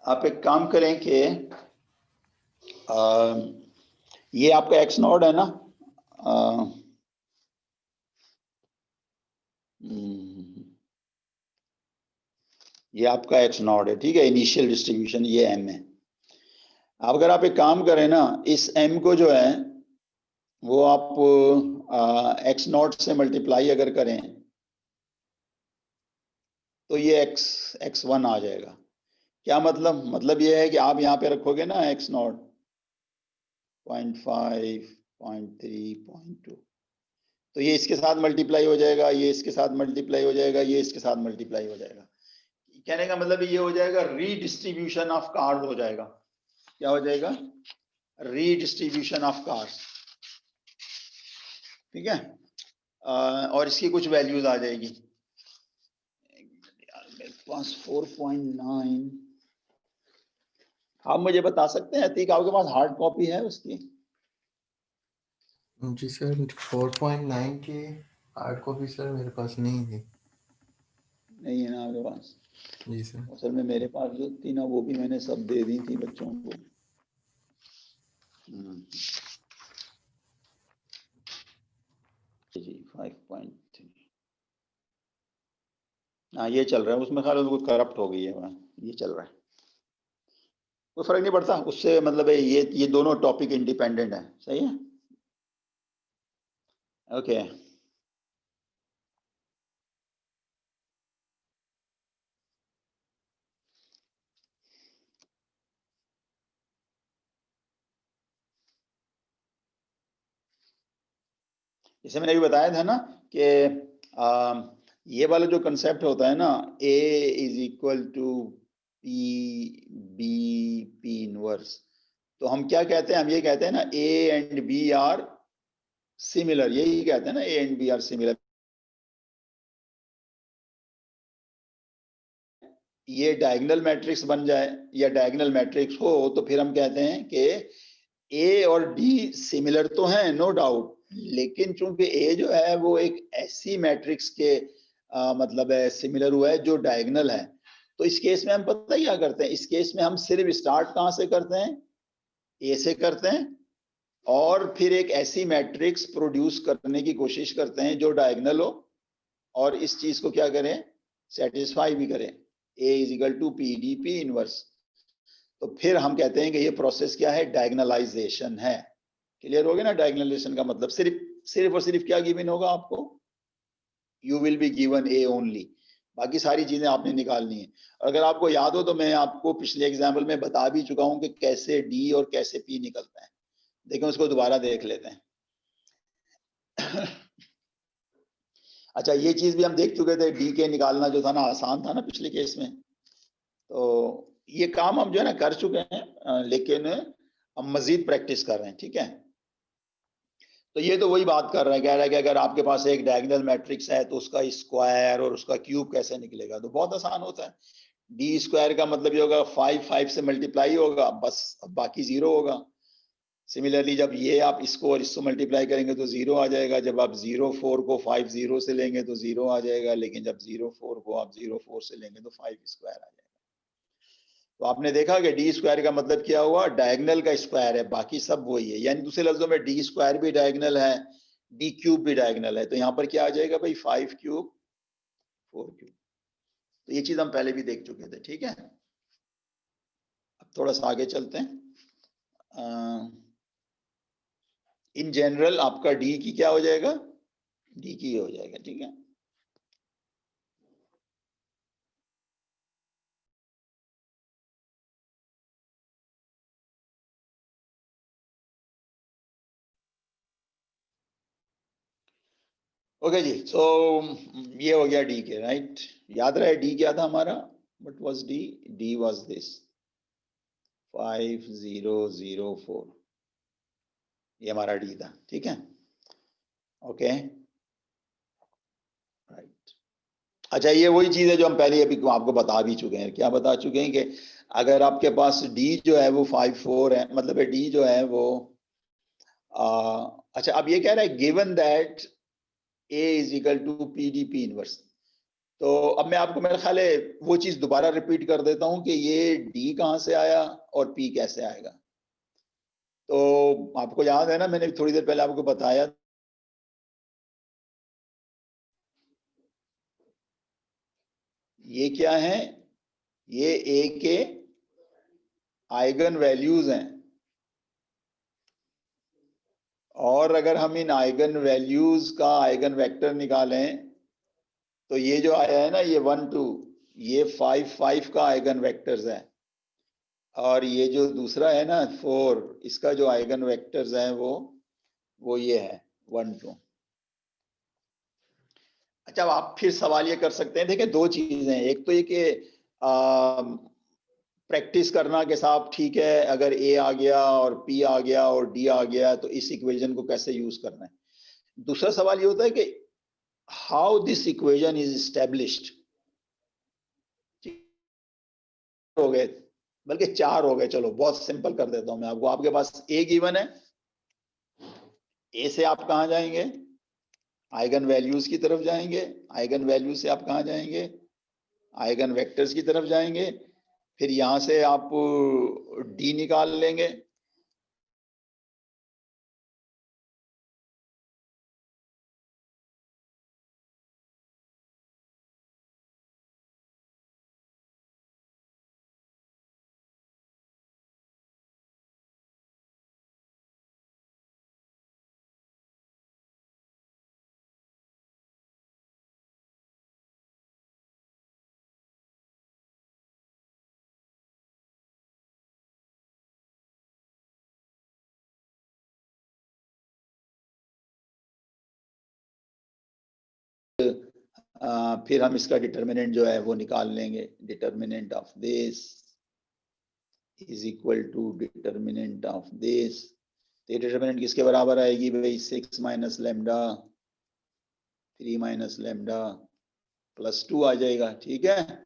आप एक काम करें कि ये आपका एक्स नोड है ना, ये आपका एक्स नोड है, ठीक है, इनिशियल डिस्ट्रीब्यूशन ये एम है। अब अगर आप एक काम करें ना, इस एम को जो है वो आप एक्स नोट से मल्टीप्लाई अगर करें तो ये एक्स वन आ जाएगा। क्या मतलब ये है कि आप यहाँ पे रखोगे ना एक्स नॉट 0.5, 0.3, 0.2, तो ये इसके साथ मल्टीप्लाई हो जाएगा, ये इसके साथ मल्टीप्लाई हो जाएगा, ये इसके साथ मल्टीप्लाई हो जाएगा। कहने का मतलब ये हो जाएगा रीडिस्ट्रीब्यूशन ऑफ कार्ड हो जाएगा। क्या हो जाएगा? रीडिस्ट्रीब्यूशन ऑफ कार्ड, ठीक है। और इसकी कुछ वैल्यूज आ जाएगी। मेरे पास 4.9, आप मुझे बता सकते हैं अतीक, आपके पास हार्ड कॉपी है उसकी? जी सर 4.9 की हार्ड कॉपी सर मेरे पास नहीं थी। नहीं है ना आपके पास? जी सर। असल में मेरे पास जो थी ना वो भी मैंने सब दे दी थी बच्चों को। जी 5.3, हाँ ये चल रहा है, उसमें ख्याल कुछ करप्ट हो गई है, ये चल रहा है, कोई फर्क नहीं पड़ता उससे, मतलब है ये दोनों टॉपिक इंडिपेंडेंट है, सही है। ओके जैसे मैंने अभी बताया था ना कि ये वाला जो कंसेप्ट होता है ना, A is equal to P B P inverse, तो हम क्या कहते हैं, हम ये कहते हैं ना A and B are similar, यही कहते हैं ना A and B are similar. ये डायगोनल मैट्रिक्स बन जाए या डायगोनल मैट्रिक्स हो तो फिर हम कहते हैं कि ए और डी सिमिलर तो हैं, नो डाउट, लेकिन चूंकि ए जो है वो एक ऐसी मैट्रिक्स के मतलब है सिमिलर हुआ है जो डायगोनल है, तो इस केस में हम पता क्या करते हैं, इस केस में हम सिर्फ स्टार्ट कहां से करते हैं, ए से करते हैं, और फिर एक ऐसी मैट्रिक्स प्रोड्यूस करने की कोशिश करते हैं जो डायगोनल हो और इस चीज को क्या करें, सेटिस्फाई भी करें, A is equal to P D P inverse. तो फिर हम कहते हैं कि ये प्रोसेस क्या है, डायगनलाइजेशन है। क्लियर हो गया ना? डायगनलाइजेशन का मतलब सिर्फ और सिर्फ क्या गिवन होगा आपको, you will be given A only, बाकी सारी चीजें आपने निकालनी है। अगर आपको याद हो तो मैं आपको पिछले एग्जाम्पल में बता भी चुका हूं कि कैसे डी और कैसे पी निकलता है, देखें उसको दोबारा देख लेते हैं। अच्छा ये चीज भी हम देख चुके थे, डी के निकालना जो था ना आसान था ना पिछले केस में, तो ये काम हम जो है ना कर चुके हैं, लेकिन हम मजीद प्रैक्टिस कर रहे हैं, ठीक है। तो ये तो वही बात कर रहा है, कह रहा है कि अगर आपके पास एक डायगोनल मैट्रिक्स है तो उसका स्क्वायर और उसका क्यूब कैसे निकलेगा, तो बहुत आसान होता है। डी स्क्वायर का मतलब ये होगा 5 से मल्टीप्लाई होगा बस, बाकी जीरो होगा। सिमिलरली जब ये आप इसको और इसको मल्टीप्लाई करेंगे तो जीरो आ जाएगा, जब आप 0 4 को 5 0 से लेंगे तो जीरो आ जाएगा, लेकिन जब 0 4 को आप 0 4 से लेंगे तो 5 स्क्वायर आ जाएगा। तो आपने देखा कि डी स्क्वायर का मतलब क्या हुआ, डायगोनल का स्क्वायर है, बाकी सब वही है, यानी दूसरे लफ्जों में डी स्क्वायर भी डायगोनल है, डी क्यूब भी डायगोनल है, तो यहाँ पर क्या आ जाएगा भाई, 5 क्यूब 4 क्यूब। तो ये चीज हम पहले भी देख चुके थे, ठीक है। थोड़ा सा आगे चलते हैं। इन जनरल आपका डी की क्या हो जाएगा, डी की हो जाएगा, ठीक है। ओके जी, सो ये हो गया डी के, राइट। याद रहे डी क्या था हमारा, what was D, D was this 5004, ये हमारा डी था, ठीक है। Okay right. अच्छा, ये वही चीज है जो हम पहले अभी आपको बता भी चुके हैं। क्या बता चुके हैं कि अगर आपके पास डी जो है वो 54 है, मतलब डी जो है वो अच्छा, अब ये कह रहा है given that A is equal to P D P inverse. तो अब मैं आपको, मेरा ख्याल है वो चीज दोबारा रिपीट कर देता हूं कि ये डी कहां से आया और पी कैसे आएगा। तो आपको याद है ना, मैंने थोड़ी देर पहले आपको बताया, ये क्या है, ये ए के आइगन वैल्यूज हैं, और अगर हम इन आइगन वैल्यूज का आइगन वेक्टर निकालें तो ये जो आया है ना, ये 1 2, ये 5 5 का आइगन वेक्टर्स है, और ये जो दूसरा है ना 4, इसका जो आइगन वेक्टर्स है वो ये है 1 2। अच्छा, अब आप फिर सवाल ये कर सकते हैं, देखिए दो चीजें हैं, एक तो ये कि प्रैक्टिस करना के साथ ठीक है, अगर ए आ गया और पी आ गया और डी आ गया तो इस इक्वेशन को कैसे यूज करना है। दूसरा सवाल ये होता है कि how this equation is established. हो गए, बल्कि 4 हो गए, चलो बहुत सिंपल कर देता हूं मैं आपको। आपके पास ए गिवन है, ए से आप कहां जाएंगे, आइगन वैल्यूज की तरफ जाएंगे, आइगन वैल्यूज से आप कहां जाएंगे, आइगन वेक्टर्स की तरफ जाएंगे, फिर यहां से आप डी निकाल लेंगे। फिर हम इसका डिटर्मिनेंट जो है वो निकाल लेंगे, determinant of this is equal to determinant of this. तो डिटर्मिनेंट किसके बराबर आएगी भाई, 6 minus lambda 3 minus lambda plus 2 आ जाएगा, ठीक है।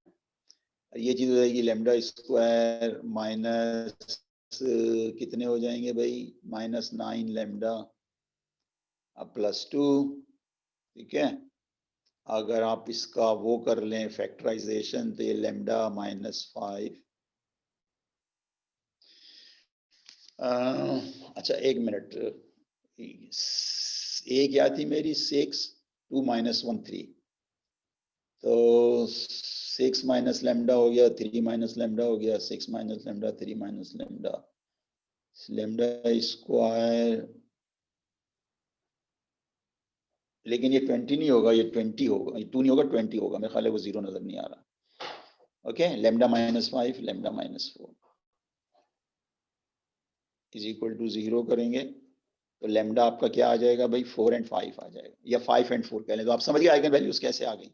ये चीज हो जाएगी लेमडा स्क्वायर माइनस कितने हो जाएंगे भाई, माइनस 9 लेमडा प्लस 2, ठीक है। अगर आप इसका वो कर लें फैक्टराइजेशन तो ये लेमडा माइनस 5। अच्छा एक मिनट, ए क्या थी मेरी, 6 2 माइनस 1 3, तो 6 माइनस लेमडा हो गया, 3 माइनस लेमडा हो गया, 6 minus lambda 3 minus lambda, lambda square, लेकिन ये 20 नहीं होगा, ये 20 होगा, ये 2 नहीं होगा 20 होगा, मेरे ख्याल है वो 0 नजर नहीं आ रहा। Okay, lambda minus 5 lambda minus 4 is equal to 0 करेंगे तो लेमडा आपका क्या आ जाएगा भाई, 4 एंड 5 आ जाएगा, या 5 एंड 4 कह लें। तो आप समझिए आइगन वैल्यूज कैसे आ गई।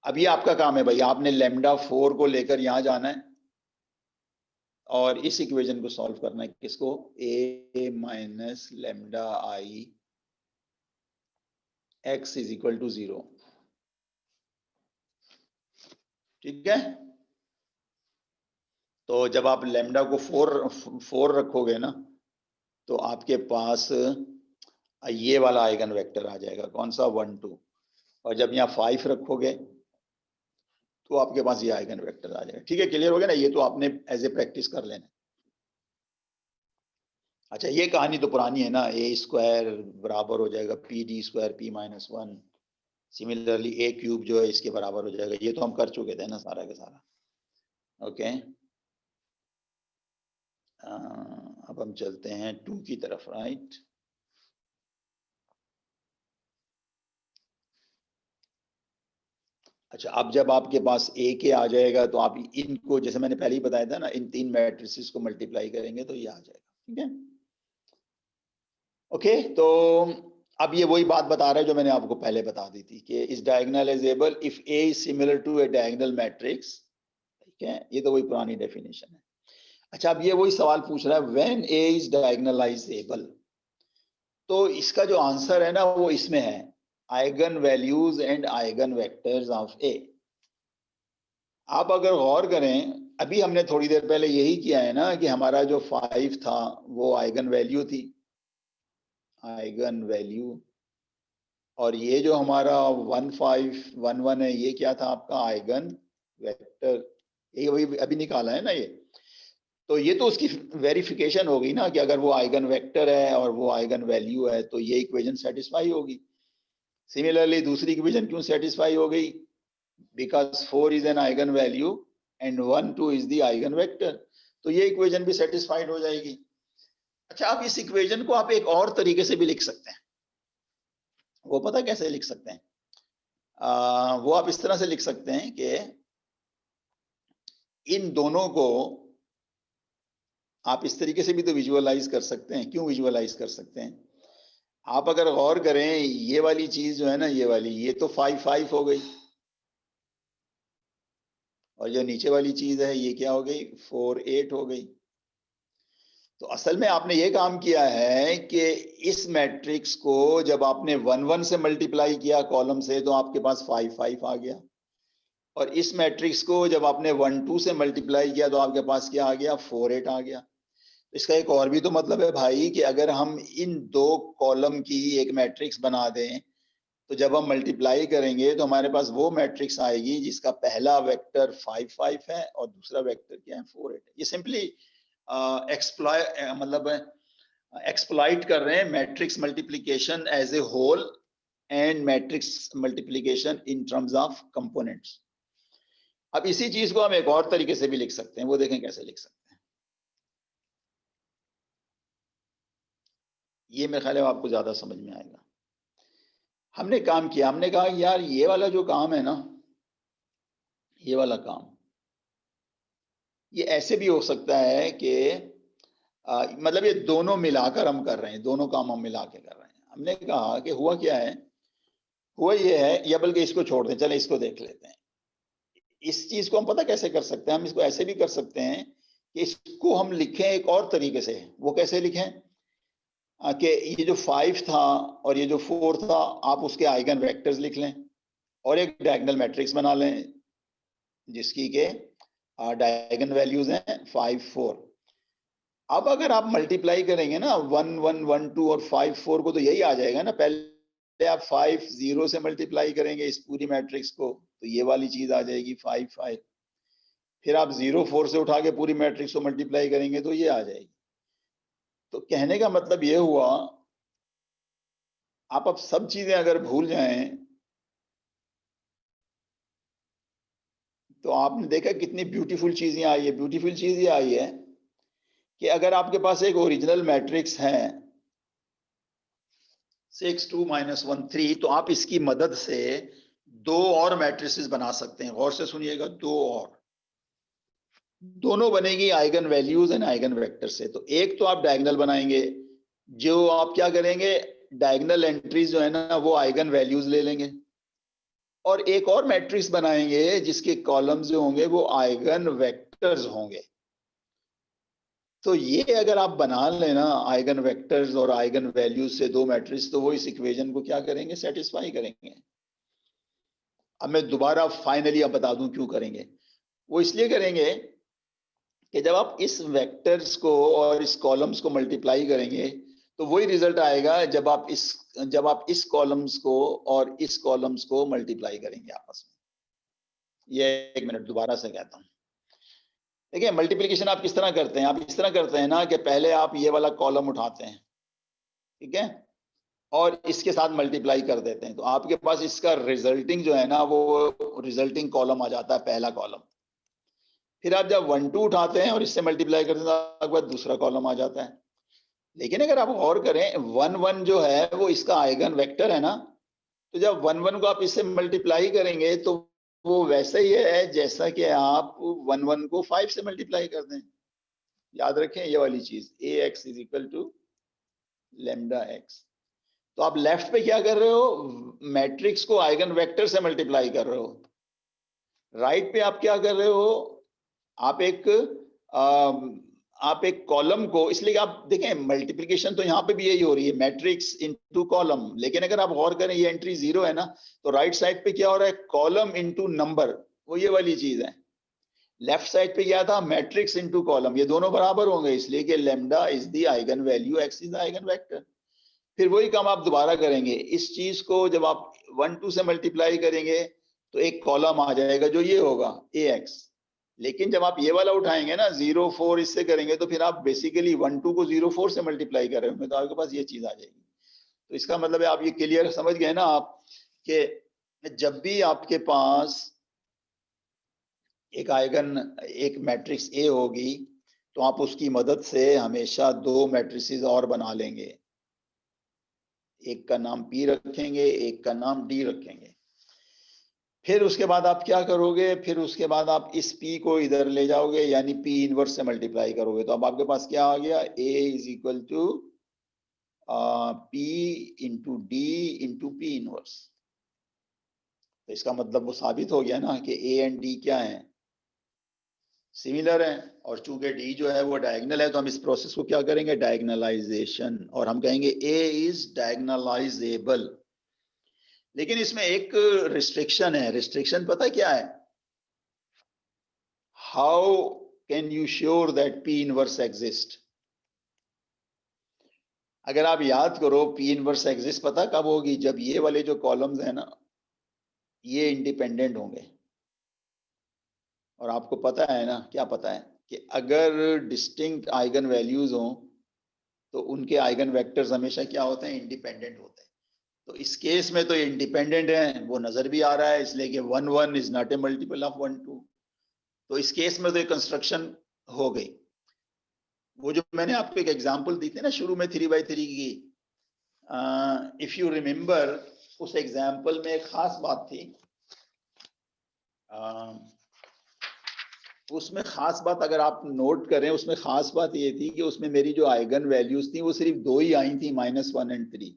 अब ये आपका काम है भाई, आपने लेमडा 4 को लेकर यहां जाना है और इस इक्वेशन को सॉल्व करना है, किसको, A minus lambda I x is equal to 0, ठीक है। तो जब आप लेमडा को 4 रखोगे ना, तो आपके पास ये वाला आइगन वेक्टर आ जाएगा, कौन सा, 1 2, और जब यहाँ 5 रखोगे तो आपके पास ये आइगन वेक्टर आ जाएगा, ठीक है। क्लियर हो गया ना, ये तो आपने एज ए प्रैक्टिस कर लेना। अच्छा, ये कहानी तो पुरानी है ना, ए स्क्वायर बराबर हो जाएगा P D square P minus 1, similarly A cube जो है इसके बराबर हो जाएगा, ये तो हम कर चुके थे ना सारा का सारा। ओके अब हम चलते हैं 2 की तरफ, राइट। अच्छा, अब जब आपके पास ए के आ जाएगा तो आप इनको, जैसे मैंने पहले ही बताया था ना, इन 3 मैट्रिसेस को मल्टीप्लाई करेंगे तो ये आ जाएगा, ठीक है। ओके, तो अब ये वही बात बता रहा है जो मैंने आपको पहले बता दी थी कि is diagonalizable if A is similar to a diagonal matrix, ठीक है। ये तो वही पुरानी डेफिनेशन है। अच्छा, अब ये वही सवाल पूछ रहा है व्हेन ए इज डायगोनलाइजेबल, तो इसका जो आंसर है ना वो इसमें है, eigenvalues and eigen vectors of A. आप अगर गौर करें, अभी हमने थोड़ी देर पहले यही किया है ना कि हमारा जो 5 था वो आइगन वैल्यू थी, आइगन वैल्यू, और ये जो हमारा 1511 है ये क्या था आपका आइगन वेक्टर, ये वही अभी निकाला है ना ये। तो ये तो उसकी वेरिफिकेशन हो गई ना कि अगर वो आइगन वेक्टर है और वो आइगन वैल्यू है तो ये इक्वेशन सेटिस्फाई होगी। सिमिलरली दूसरी इक्वेशन क्यों सेटिस्फाई हो गई, because 4 is an eigen value and 1 2 is the eigen vector, तो ये इक्वेशन भी सेटिस्फाइड हो जाएगी। अच्छा, आप इस इक्वेशन को आप एक और तरीके से भी लिख सकते हैं। वो पता कैसे लिख सकते हैं? वो आप इस तरह से लिख सकते हैं कि इन दोनों को आप इस तरीके से भी तो विजुअलाइज कर सकते हैं। क्यों विजुअलाइज कर सकते हैं? आप अगर गौर करें, ये वाली चीज जो है ना, ये वाली, ये तो 5 5 हो गई, और जो नीचे वाली चीज है ये क्या हो गई, 4 8 हो गई। तो असल में आपने ये काम किया है कि इस मैट्रिक्स को जब आपने 1 1 से मल्टीप्लाई किया कॉलम से तो आपके पास 5 5 आ गया, और इस मैट्रिक्स को जब आपने 1 2 से मल्टीप्लाई किया तो आपके पास क्या आ गया, 4 8 आ गया। इसका एक और भी तो मतलब है भाई कि अगर हम इन 2 कॉलम की एक मैट्रिक्स बना दें तो जब हम मल्टीप्लाई करेंगे तो हमारे पास वो मैट्रिक्स आएगी जिसका पहला वेक्टर 5 5 है और दूसरा वेक्टर क्या है, 4 8 है। ये सिंपली मतलब एक्सप्लॉइट कर रहे हैं matrix multiplication as a whole and matrix multiplication in terms of components. अब इसी चीज को हम एक और तरीके से भी लिख सकते हैं, वो देखें कैसे लिख सकते हैं। ये मेरे ख्याल है आपको ज्यादा समझ में आएगा। हमने काम किया, हमने कहा यार ये वाला जो काम है ना, ये वाला काम, ये ऐसे भी हो सकता है कि मतलब ये दोनों मिलाकर हम कर रहे हैं, दोनों काम हम मिला के कर रहे हैं। हमने कहा कि हुआ क्या है, हुआ ये है, या बल्कि इसको छोड़ दें, चले इसको देख लेते हैं। इस चीज को हम पता कैसे कर सकते हैं, हम इसको ऐसे भी कर सकते हैं कि इसको हम लिखें एक और तरीके से। वो कैसे लिखें कि ये जो 5 था और ये जो 4 था, आप उसके आइगन वेक्टर्स लिख लें और एक डायगोनल मैट्रिक्स बना लें जिसकी के डायगोनल वैल्यूज हैं 5 4। अब अगर आप मल्टीप्लाई करेंगे ना 1 1 1 2 और 5 4 को, तो यही आ जाएगा ना। पहले आप 5 0 से मल्टीप्लाई करेंगे इस पूरी मैट्रिक्स को तो ये वाली चीज आ जाएगी 5 5। फिर आप 0 4 से उठा के पूरी मैट्रिक्स को मल्टीप्लाई करेंगे तो ये आ जाएगी। तो कहने का मतलब ये हुआ, आप अब सब चीजें अगर भूल जाएं तो आपने देखा कितनी ब्यूटीफुल चीजें आई है। ब्यूटीफुल चीज ये आई है कि अगर आपके पास एक ओरिजिनल मैट्रिक्स है 6 2 -1 3, तो आप इसकी मदद से 2 और मैट्रिसेस बना सकते हैं। गौर से सुनिएगा, 2 और, दोनों बनेगी eigen values and eigen vector से। तो एक तो आप डायगोनल बनाएंगे, जो आप क्या करेंगे, डायगोनल एंट्रीज जो है ना वो आइगन वैल्यूज ले लेंगे, और एक और मैट्रिक्स बनाएंगे जिसके कॉलम्स जो होंगे वो आइगन वेक्टर्स होंगे। तो ये अगर आप बना लेना आइगन वेक्टर्स और आइगन वैल्यूज से 2 मैट्रिक्स, तो वो इस इक्वेशन को क्या करेंगे, सेटिस्फाई करेंगे। अब मैं दोबारा फाइनली अब बता दूं क्यों करेंगे। वो इसलिए करेंगे कि जब आप इस वेक्टर्स को और इस कॉलम्स को मल्टीप्लाई करेंगे तो वही रिजल्ट आएगा जब आप इस कॉलम्स को और इस कॉलम्स को मल्टीप्लाई करेंगे आपस में। ये एक मिनट दोबारा से कहता हूं। देखिए, मल्टीप्लिकेशन आप किस तरह करते हैं, आप इस तरह करते हैं ना कि पहले आप ये वाला कॉलम उठाते हैं, ठीक है, और इसके साथ मल्टीप्लाई कर देते हैं, तो आपके पास इसका रिजल्टिंग जो है ना वो रिजल्टिंग कॉलम आ जाता है, पहला कॉलम। फिर आप जब 1 2 उठाते हैं और इससे मल्टीप्लाई करते हैं तो आपके पास दूसरा कॉलम आ जाता है। लेकिन अगर आप गौर करें 1 1 जो है वो इसका आइगन वेक्टर है ना, तो जब 1 1 को आप इससे मल्टीप्लाई करेंगे तो वो वैसा ही है जैसा कि आप 1 1 को 5 से मल्टीप्लाई कर दें। याद रखें ये वाली चीज, ax is equal to lambda x. तो आप लेफ्ट पे क्या कर रहे हो, मैट्रिक्स को आइगन वेक्टर से मल्टीप्लाई कर रहे हो। राइट पे आप क्या कर रहे हो, आप एक कॉलम को, इसलिए आप देखें मल्टीप्लिकेशन तो यहाँ पे भी यही हो रही है, मैट्रिक्स इनटू कॉलम। लेकिन अगर आप गौर करें ये एंट्री 0 है ना, तो राइट साइड पे क्या हो रहा है, कॉलम इनटू नंबर, वो ये वाली चीज है। लेफ्ट साइड पे क्या था, मैट्रिक्स इनटू कॉलम, ये दोनों बराबर होंगे इसलिए कि lambda is the eigen value, x is the eigen vector. फिर वही काम आप दोबारा करेंगे, इस चीज को जब आप 1 2 से मल्टीप्लाई करेंगे तो एक कॉलम आ जाएगा जो ये होगा ax। लेकिन जब आप ये वाला उठाएंगे ना 0 4 इससे करेंगे तो फिर आप बेसिकली 1 2 को 0 4 से मल्टीप्लाई कर रहे होंगे, तो आपके पास ये चीज आ जाएगी। तो इसका मतलब है आप ये क्लियर समझ गए ना आप, कि जब भी आपके पास एक मैट्रिक्स ए होगी तो आप उसकी मदद से हमेशा 2 मैट्रिसेस और बना लेंगे, एक का नाम P रखेंगे, एक का नाम D रखेंगे। फिर उसके बाद आप क्या करोगे, फिर उसके बाद आप इस P को इधर ले जाओगे, यानी P इनवर्स से मल्टीप्लाई करोगे, तो अब आपके पास क्या आ गया, A is equal to P into D into P inverse. तो इसका मतलब वो साबित हो गया ना कि A एंड D क्या है, सिमिलर है। और चूंकि D जो है वो डायगोनल है तो हम इस प्रोसेस को क्या करेंगे, डायगोनलाइजेशन, और हम कहेंगे A इज डायगोनलाइजेबल। लेकिन इसमें एक रिस्ट्रिक्शन है, रिस्ट्रिक्शन पता क्या है, how can you sure that P inverse exist. अगर आप याद करो P इनवर्स एग्जिस्ट पता कब होगी, जब ये वाले जो कॉलम्स है ना ये इंडिपेंडेंट होंगे। और आपको पता है ना, क्या पता है, कि अगर डिस्टिंक्ट आइगन वैल्यूज हों तो उनके आइगन वेक्टर्स हमेशा क्या होते हैं, इंडिपेंडेंट होते हैं। तो इस केस में तो ये इंडिपेंडेंट है, वो नजर भी आ रहा है, इसलिए कि 1 1 is not a multiple of 1 2। तो इस केस में तो ये कंस्ट्रक्शन हो गई। वो जो मैंने आपको एक एग्जांपल दी थी ना शुरू में 3x3 की, इफ यू रिमेंबर, उस एग्जांपल में एक खास बात थी। उसमें खास बात अगर आप नोट करें, उसमें खास बात ये थी कि उसमें मेरी जो आइगन वैल्यूज थी वो सिर्फ 2 ही आई थी, -1 और 3।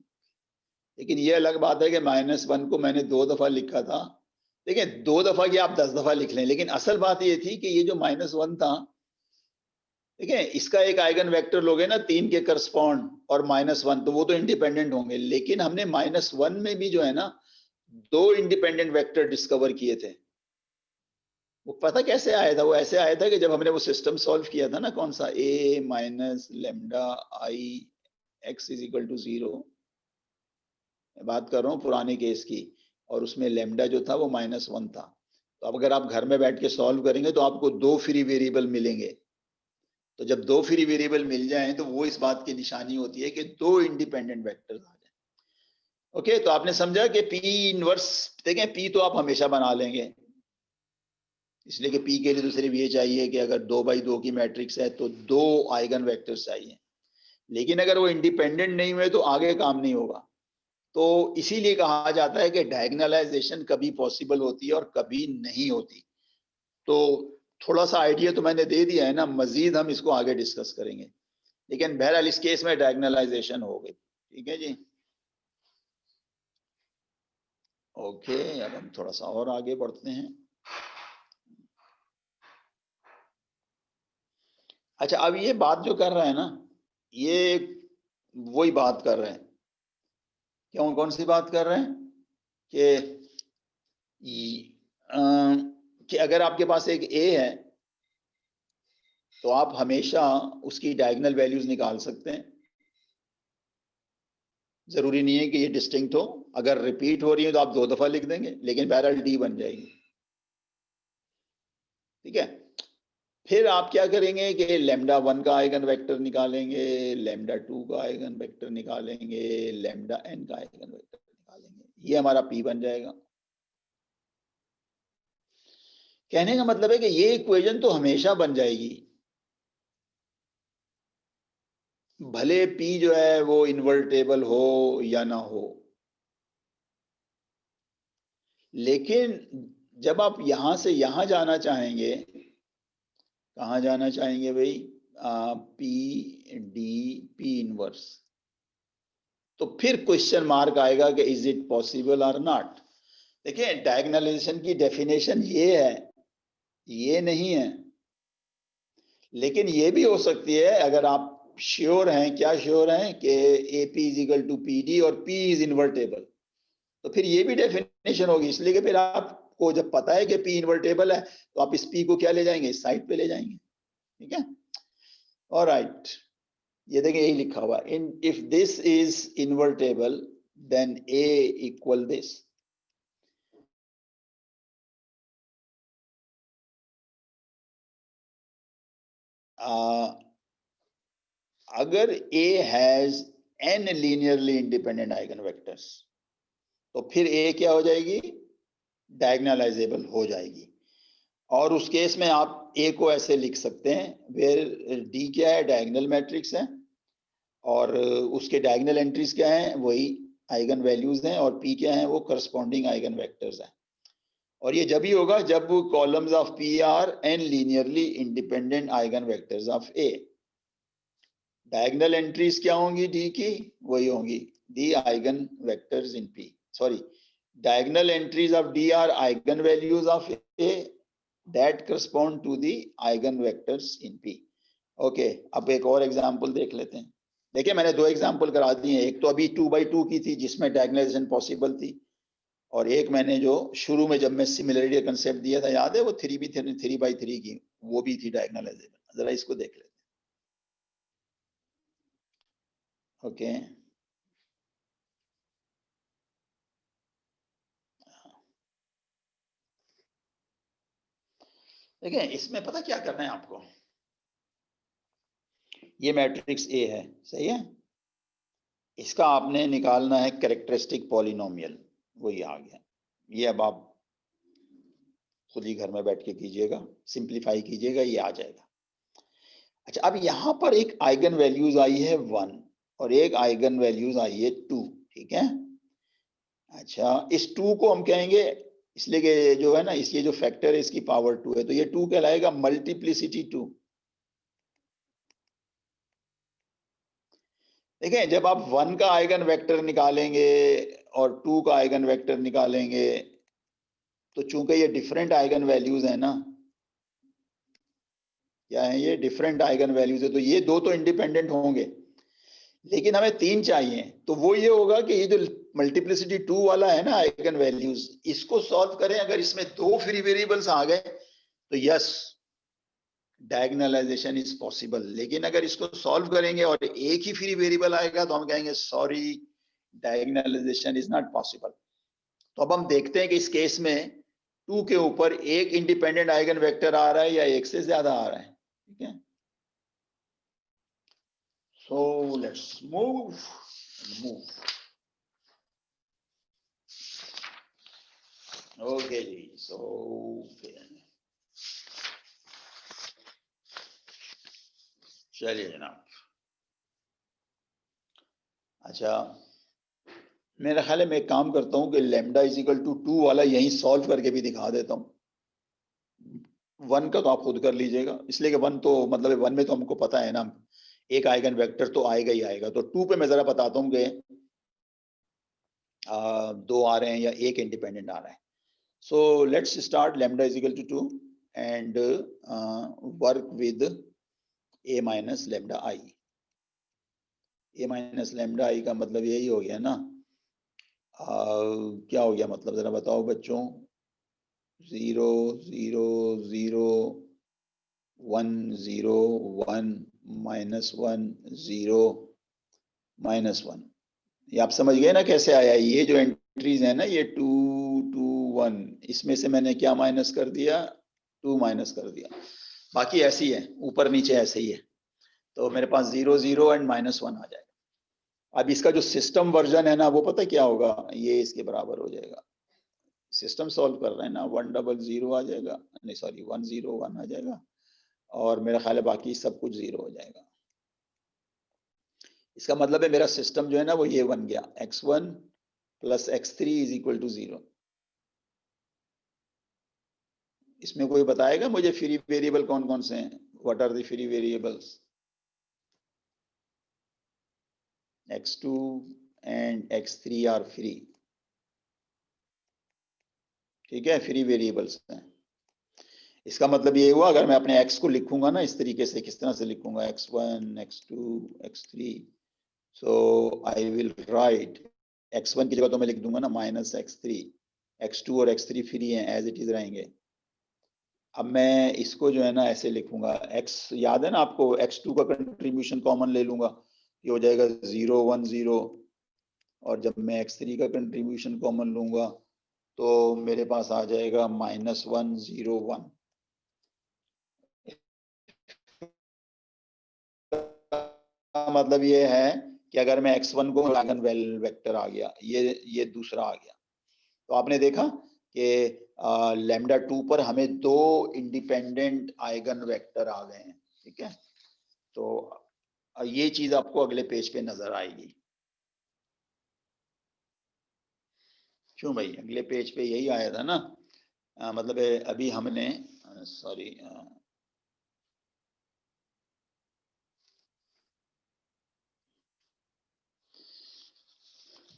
लेकिन ये अलग बात है कि -1 को मैंने 2 दफा लिखा था। देखिए 2 दफा की आप 10 दफा लिख लें, लेकिन असल बात ये थी कि ये जो -1 था, देखिए इसका एक आइगन वेक्टर लोगे ना 3 के करस्पॉन्ड और -1, तो वो तो इंडिपेंडेंट होंगे। लेकिन हमने -1 में भी जो है ना 2 इंडिपेंडेंट वेक्टर डिस्कवर किए थे। वो पता कैसे आया था, वो ऐसे आया था कि जब हमने वो सिस्टम सॉल्व किया था ना, कौन सा, a minus lambda I x is equal to 0, मैं बात कर रहा हूँ पुराने केस की, और उसमें लेमडा जो था वो -1 था। तो अब अगर आप घर में बैठ के सॉल्व करेंगे तो आपको 2 फ्री वेरिएबल मिलेंगे। तो जब 2 फ्री वेरिएबल मिल जाएं तो वो इस बात की निशानी होती है कि 2 इंडिपेंडेंट वेक्टर्स आ जाए। ओके, तो आपने समझा कि P इनवर्स, देखें P तो आप हमेशा बना लेंगे, इसलिए कि P के लिए तो सिर्फ ये चाहिए कि अगर 2 बाई 2 की मैट्रिक्स है तो 2 आइगन वेक्टर्स चाहिए। लेकिन अगर वो इंडिपेंडेंट नहीं हुए तो आगे काम नहीं होगा। तो इसीलिए कहा जाता है कि डायगोनलाइजेशन कभी पॉसिबल होती है और कभी नहीं होती। तो थोड़ा सा आइडिया तो मैंने दे दिया है ना, मजीद हम इसको आगे डिस्कस करेंगे। लेकिन बहरहाल इस केस में डायगोनलाइजेशन हो गई। ठीक है जी, ओके। अब हम थोड़ा सा और आगे बढ़ते हैं। अच्छा, अब ये बात जो कर रहा है ना, ये वही बात कर रहे हैं। क्यों, कौन सी बात कर रहे हैं, कि अगर आपके पास एक ए है तो आप हमेशा उसकी डायगोनल वैल्यूज निकाल सकते हैं। जरूरी नहीं है कि ये डिस्टिंक्ट हो, अगर रिपीट हो रही है तो आप 2 दफा लिख देंगे, लेकिन बहरहाल डी बन जाएगी। ठीक है, फिर आप क्या करेंगे कि लेमडा 1 का आइगन वेक्टर निकालेंगे, लेमडा 2 का आइगन वेक्टर निकालेंगे, लेमडा n का आइगन वेक्टर निकालेंगे, ये हमारा P बन जाएगा। कहने का मतलब है कि ये इक्वेशन तो हमेशा बन जाएगी, भले P जो है वो इन्वर्टेबल हो या ना हो। लेकिन जब आप यहां से यहां जाना चाहेंगे, कहां जाना चाहेंगे भाई, P D P इनवर्स, तो फिर क्वेश्चन मार्क आएगा कि इज इट पॉसिबल और नॉट। देखिए डायगोनलाइजेशन की डेफिनेशन ये है, ये नहीं है, लेकिन ये भी हो सकती है अगर आप श्योर हैं, क्या श्योर हैं कि AP is equal to PD और P इज इन्वर्टेबल, तो फिर ये भी डेफिनेशन होगी। इसलिए कि फिर आपको जब पता है कि P इन्वर्टेबल है तो आप इस P को क्या ले जाएंगे, इस साइड पे ले जाएंगे, ठीक है। ऑलराइट, ये देखिए यही लिखा हुआ है, in if this is invertible then A equal दिस। अगर A has n linearly independent eigen vectors तो फिर A क्या हो जाएगी, डायगोनलाइजेबल हो जाएगी। और उस केस में आप A को ऐसे लिख सकते हैं, वेयर D क्या है, डायगोनल मैट्रिक्स है, और उसके डायगोनल एंट्रीज क्या हैं, वही आइगन वैल्यूज हैं, और P क्या है, वो करस्पॉन्डिंग आइगन वेक्टर्स हैं। और ये जब ही होगा जब columns of P are n linearly independent eigen vectors of A। Diagonal entries क्या होंगी D की, वही होंगी D eigen vectors in P, sorry, diagonal entries of D are eigenvalues of A that correspond to the eigenvectors in P. Okay, अब एक और example देख लेते हैं। देखिए मैंने दो एग्जांपल करा दिए, एक तो अभी 2x2 की थी जिसमें डायगोनलाइजेशन पॉसिबल थी, और एक मैंने जो शुरू में जब मैं सिमिलरिटी का कंसेप्ट दिया था, याद है, वो 3x3 की, वो भी थी डायगोनलाइजेबल। जरा इसको देख लेते हैं। ओके, देखिए इसमें पता क्या करना है आपको, ये मैट्रिक्स A है, सही है, इसका आपने निकालना है कैरेक्टरिस्टिक पॉलिनोमियल, वही आ गया। ये अब आप खुद ही घर में बैठ के कीजिएगा, सिंप्लीफाई कीजिएगा, ये आ जाएगा। अच्छा, अब यहां पर एक आइगन वैल्यूज आई है 1 और एक आइगन वैल्यूज आई है 2, ठीक है। अच्छा, इस 2 को हम कहेंगे, इसलिए कि जो है ना, इसलिए जो फैक्टर है इसकी पावर 2 है, तो ये 2 कहलाएगा मल्टीप्लिसिटी 2। देखिए जब आप 1 का आइगन वेक्टर निकालेंगे और 2 का आइगन वेक्टर निकालेंगे, तो चूंकि ये डिफरेंट आइगन वैल्यूज है ना, क्या है ये, डिफरेंट आइगन वैल्यूज है, तो ये दो तो इंडिपेंडेंट होंगे, लेकिन हमें 3 चाहिए। तो वो ये होगा कि ये जो मल्टीप्लिसिटी 2 वाला है ना आइगन वैल्यूज, इसको सॉल्व करें, अगर इसमें 2 फ्री वेरिएबल्स आ गए तो यस, डायगोनलाइजेशन इज पॉसिबल। लेकिन अगर इसको सॉल्व करेंगे और एक ही फ्री वेरिएबल आएगा तो हम कहेंगे सॉरी, डायगोनलाइजेशन इज नॉट पॉसिबल। तो अब हम देखते हैं कि इस केस में 2 के ऊपर एक इंडिपेंडेंट आइगन वेक्टर आ रहा है या एक से ज्यादा आ रहा है, ठीक है। So let's move. Okay ji, so चलिए जनाब। अच्छा, मेरा ख्याल है मैं एक काम करता हूँ कि लैम्डा इज इक्वल टू 2 वाला यहीं सॉल्व करके भी दिखा देता हूँ। 1 का तो आप खुद कर लीजिएगा, इसलिए कि 1 तो मतलब 1 में तो हमको पता है ना, एक आइगन वेक्टर तो आएगा ही आएगा। तो 2 पे मैं जरा बताता हूँ कि 2 आ रहे हैं या एक इंडिपेंडेंट आ रहा है। So let's start lambda is equal to 2 and work with a minus lambda I. a minus lambda I का मतलब यही हो गया ना, क्या हो गया मतलब, जरा बताओ बच्चों। 0 0 0 1 0 1 -1 0 -1। ये आप समझ गए ना कैसे आया। ये जो एंट्रीज है ना, ये 2 2 1, इसमें से मैंने क्या माइनस कर दिया, 2 माइनस कर दिया, बाकी ऐसी है, ऊपर नीचे ऐसे ही है। तो मेरे पास 0 0 एंड -1 आ जाएगा। अब इसका जो सिस्टम वर्जन है ना, वो पता क्या होगा, ये इसके बराबर हो जाएगा, सिस्टम सॉल्व कर रहे हैं ना, 100 आ जाएगा, नहीं सॉरी 101 आ जाएगा, और मेरा ख्याल है बाकी सब कुछ 0 हो जाएगा। इसका मतलब है मेरा सिस्टम जो है ना वो ये बन गया, x1 plus x3 is equal to 0। इसमें कोई बताएगा मुझे फ्री वेरिएबल कौन कौन से हैं? What are the free variables? x2 and x3 are free, ठीक है, फ्री वेरिएबल्स हैं। इसका मतलब ये हुआ अगर मैं अपने x को लिखूंगा ना इस तरीके से, किस तरह से लिखूंगा, x1 x2 x3, so I will write x1 की जगह तो मैं लिख दूंगा ना माइनस x3, x2 और x3 फ्री हैं, एज इट इज रहेंगे। अब मैं इसको जो है ना ऐसे लिखूंगा, x याद है ना आपको, x2 का कंट्रीब्यूशन कॉमन ले लूंगा, ये हो जाएगा 0 1 0, और जब मैं x3 का कंट्रीब्यूशन कॉमन लूंगा तो मेरे पास आ जाएगा -1 0 1। मतलब ये है कि अगर मैं x1 को आइगन वेक्टर आ गया, ये दूसरा आ गया, तो आपने देखा कि लैम्डा 2 पर हमें 2 इंडिपेंडेंट आइगन वेक्टर आ गए हैं, ठीक है। तो ये चीज आपको अगले पेज पे नजर आएगी। क्यों भाई, अगले पेज पे यही आया था ना, मतलब अभी हमने सॉरी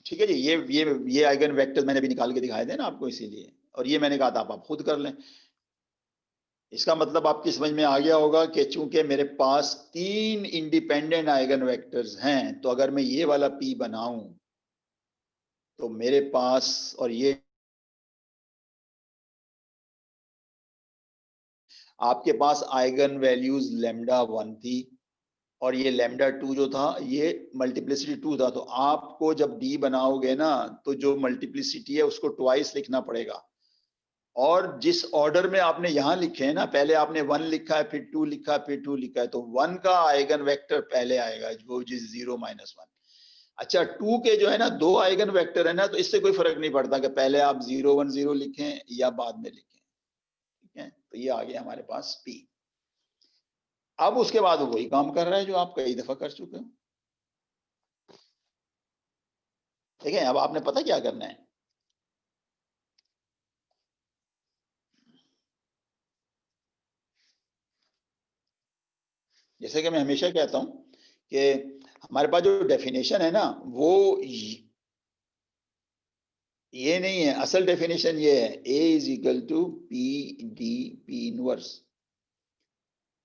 ठीक है जी, ये आइगन वेक्टर मैंने भी निकाल के दिखाए थे ना आपको, इसीलिए, और ये मैंने कहा था आप खुद कर लें। इसका मतलब आपकी समझ में आ गया होगा कि चूंकि मेरे पास 3 इंडिपेंडेंट आइगन वेक्टर्स हैं, तो अगर मैं ये वाला P बनाऊं तो मेरे पास, और ये आपके पास आइगन वैल्यूज लैम्डा 1 थी, और ये लैम्डा 2 जो था ये मल्टीप्लिसिटी 2 था, तो आपको जब D बनाओगे ना तो जो मल्टीप्लिसिटी है उसको ट्वाइस लिखना पड़ेगा, और जिस ऑर्डर में आपने यहां लिखे हैं ना, पहले आपने 1 लिखा है, फिर 2 लिखा है, फिर 2 लिखा है, तो 1 का आइगन वेक्टर पहले आएगा, वो जिस 0 -1। अच्छा, 2 के जो है ना 2 आइगन वेक्टर है ना, तो इससे कोई फर्क नहीं पड़ता कि पहले आप 0 1 0 लिखें या बाद में लिखें, ठीक है। तो ये आ गया हमारे पास P। अब उसके बाद वही काम कर रहा है जो आप कई दफा कर चुके हो, ठीक है। अब आपने पता क्या करना है, जैसे कि मैं हमेशा कहता हूं कि हमारे पास जो डेफिनेशन है ना वो ये नहीं है, असल डेफिनेशन ये है, A is equal to P inverse.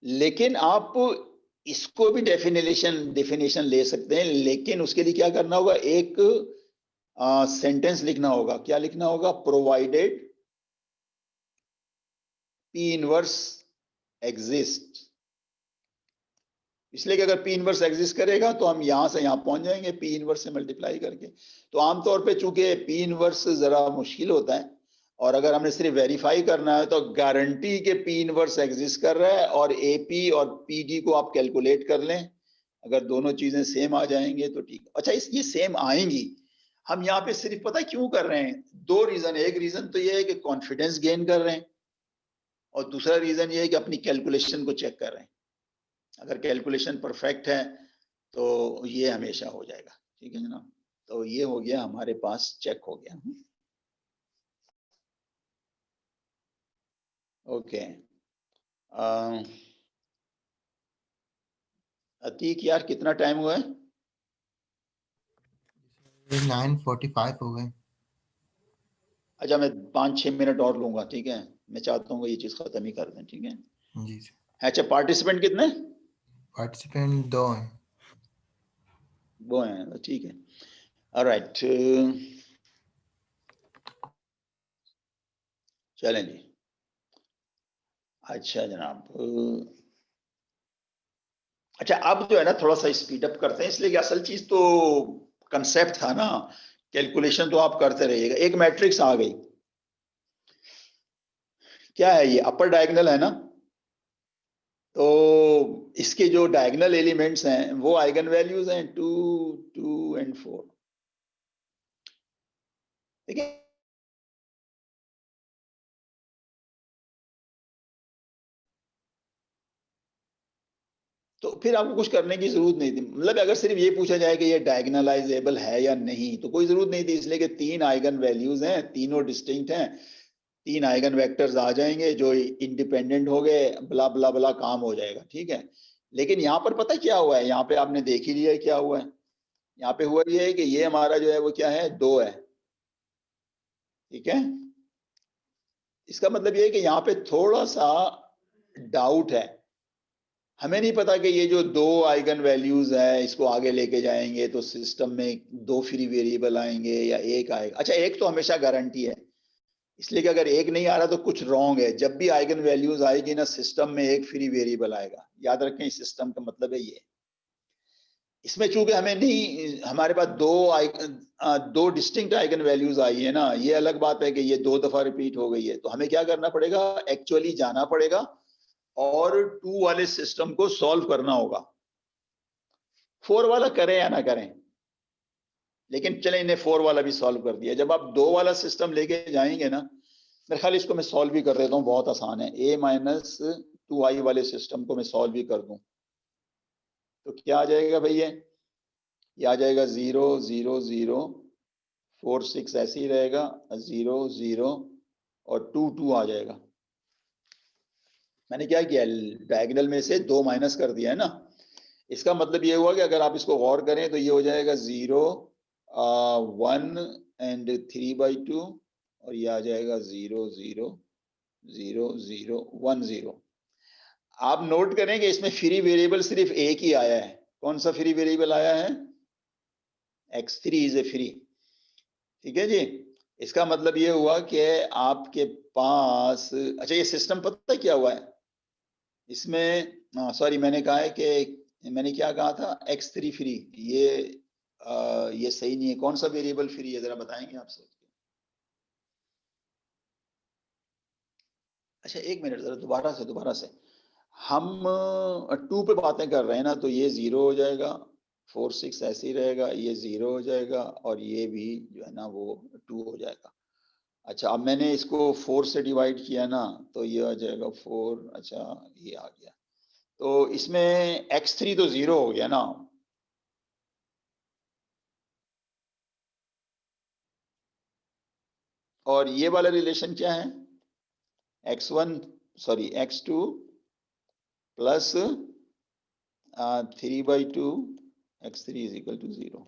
लेकिन आप इसको भी डेफिनेशन ले सकते हैं, लेकिन उसके लिए क्या करना होगा, एक सेंटेंस लिखना होगा। क्या लिखना होगा? Provided P inverse exist. इसलिए कि अगर P इनवर्स एग्जिस्ट करेगा तो हम यहां से यहां पहुंच जाएंगे P इनवर्स से मल्टीप्लाई करके। तो आमतौर पे चूंकि P इनवर्स जरा मुश्किल होता है, और अगर हमने सिर्फ वेरीफाई करना है तो गारंटी के P इनवर्स एग्जिस्ट कर रहा है, और AP और PD को आप कैलकुलेट कर लें, अगर दोनों चीजें सेम आ जाएंगे तो ठीक। अच्छा, ये सेम आएंगी, हम यहाँ पे सिर्फ पता क्यों कर रहे हैं? 2 रीजन। एक रीजन तो ये है कि कॉन्फिडेंस गेन कर रहे हैं, और दूसरा रीजन ये है कि अपनी कैलकुलेशन को चेक कर रहे हैं। अगर कैलकुलेशन परफेक्ट है तो ये हमेशा हो जाएगा, ठीक है जनाब। तो ये हो गया हमारे पास, चेक हो गया। ओके, अतीक यार कितना टाइम हुआ है? 9:45 हो गए। अच्छा, मैं 5-6 मिनट और लूंगा, ठीक है। मैं चाहता हूँ ये चीज खत्म ही कर दें, ठीक है। जी सर। अच्छा, पार्टिसिपेंट कितने? पार्टिसिपेंट 2 हैं। वो हैं, तो ठीक है। ऑलराइट, चलें जी। अच्छा जनाब, अच्छा अब जो है ना थोड़ा सा स्पीड अप करते हैं, इसलिए कि असल चीज तो कंसेप्ट था ना, कैलकुलेशन तो आप करते रहिएगा। एक मैट्रिक्स आ गई, क्या है ये? अपर डायगोनल है ना, तो इसके जो डायगोनल एलिमेंट्स हैं वो आइगन वैल्यूज हैं 2 2 एंड 4, ठीक है। तो फिर आपको कुछ करने की जरूरत नहीं थी। मतलब अगर सिर्फ ये पूछा जाए कि ये डायगोनलाइजेबल है या नहीं, तो कोई जरूरत नहीं थी, इसलिए कि 3 आइगन वैल्यूज हैं, तीनों डिस्टिंक्ट हैं, 3 आइगन वेक्टर्स आ जाएंगे जो इंडिपेंडेंट हो गए, ब्ला ब्ला ब्ला काम हो जाएगा, ठीक है। लेकिन यहाँ पर पता क्या हुआ है, यहाँ पे आपने देख ही लिया क्या हुआ है। यहाँ पे हुआ ये है कि ये हमारा जो है वो क्या है, 2 है, ठीक है। इसका मतलब ये है कि यहाँ पे थोड़ा सा डाउट है, हमें नहीं पता कि ये जो 2 आइगन वैल्यूज है इसको आगे लेके जाएंगे तो सिस्टम में 2 फ्री वेरिएबल आएंगे या 1 आएगा। अच्छा, 1 तो हमेशा गारंटी है, इसलिए कि अगर 1 नहीं आ रहा तो कुछ रॉन्ग है। जब भी आइगन वैल्यूज आएगी ना सिस्टम में 1 फ्री वेरिएबल आएगा, याद रखें, इस सिस्टम का मतलब है ये। इसमें चूंकि हमें नहीं, हमारे पास 2 डिस्टिंक्ट आइगन वैल्यूज आई है ना, ये अलग बात है कि ये 2 दफा रिपीट हो गई है, तो हमें क्या करना पड़ेगा, एक्चुअली जाना पड़ेगा और 2 वाले सिस्टम को सॉल्व करना होगा। 4 वाला करें या ना करें, लेकिन चले इन्हें 4 वाला भी सॉल्व कर दिया। जब आप 2 वाला सिस्टम लेके जाएंगे ना, मेरे ख्याल इसको मैं सॉल्व भी कर देता हूँ, बहुत आसान है। a माइनस 2i वाले सिस्टम को मैं सॉल्व भी कर दूं तो क्या आ जाएगा भाई, ये आ जाएगा 0 0 0 4 6 ऐसे ही रहेगा, 0 0 और 2 2 आ जाएगा। मैंने क्या किया, डायगोनल में से 2 माइनस कर दिया है ना। इसका मतलब ये हुआ कि अगर आप इसको गौर करें तो ये हो जाएगा 0 1 एंड 3/2 और ये आ जाएगा 0 0 0 0 1 0। आप नोट करें कि इसमें फ्री वेरिएबल सिर्फ एक ही आया है। कौन सा फ्री वेरिएबल आया है, x3 इज ए फ्री, ठीक है जी। इसका मतलब ये हुआ कि आपके पास, अच्छा ये सिस्टम पता है क्या हुआ है इसमें, सॉरी मैंने कहा है कि मैंने क्या कहा था, x3 फ्री, ये सही नहीं है। कौन सा वेरिएबल फ्री है जरा बताएंगे आप सब। अच्छा एक मिनट जरा दोबारा से हम 2 पे बातें कर रहे हैं ना, तो ये 0 हो जाएगा, 4 6 ऐसे ही रहेगा, ये 0 हो जाएगा और ये भी जो है ना वो 2 हो जाएगा। अच्छा अब मैंने इसको 4 से डिवाइड किया ना, तो ये आ जाएगा 4, अच्छा ये आ गया, तो इसमें x3 तो 0 हो गया ना। और ये वाला रिलेशन क्या है, x1 sorry x2 plus 3/2 x3 is equal to 0।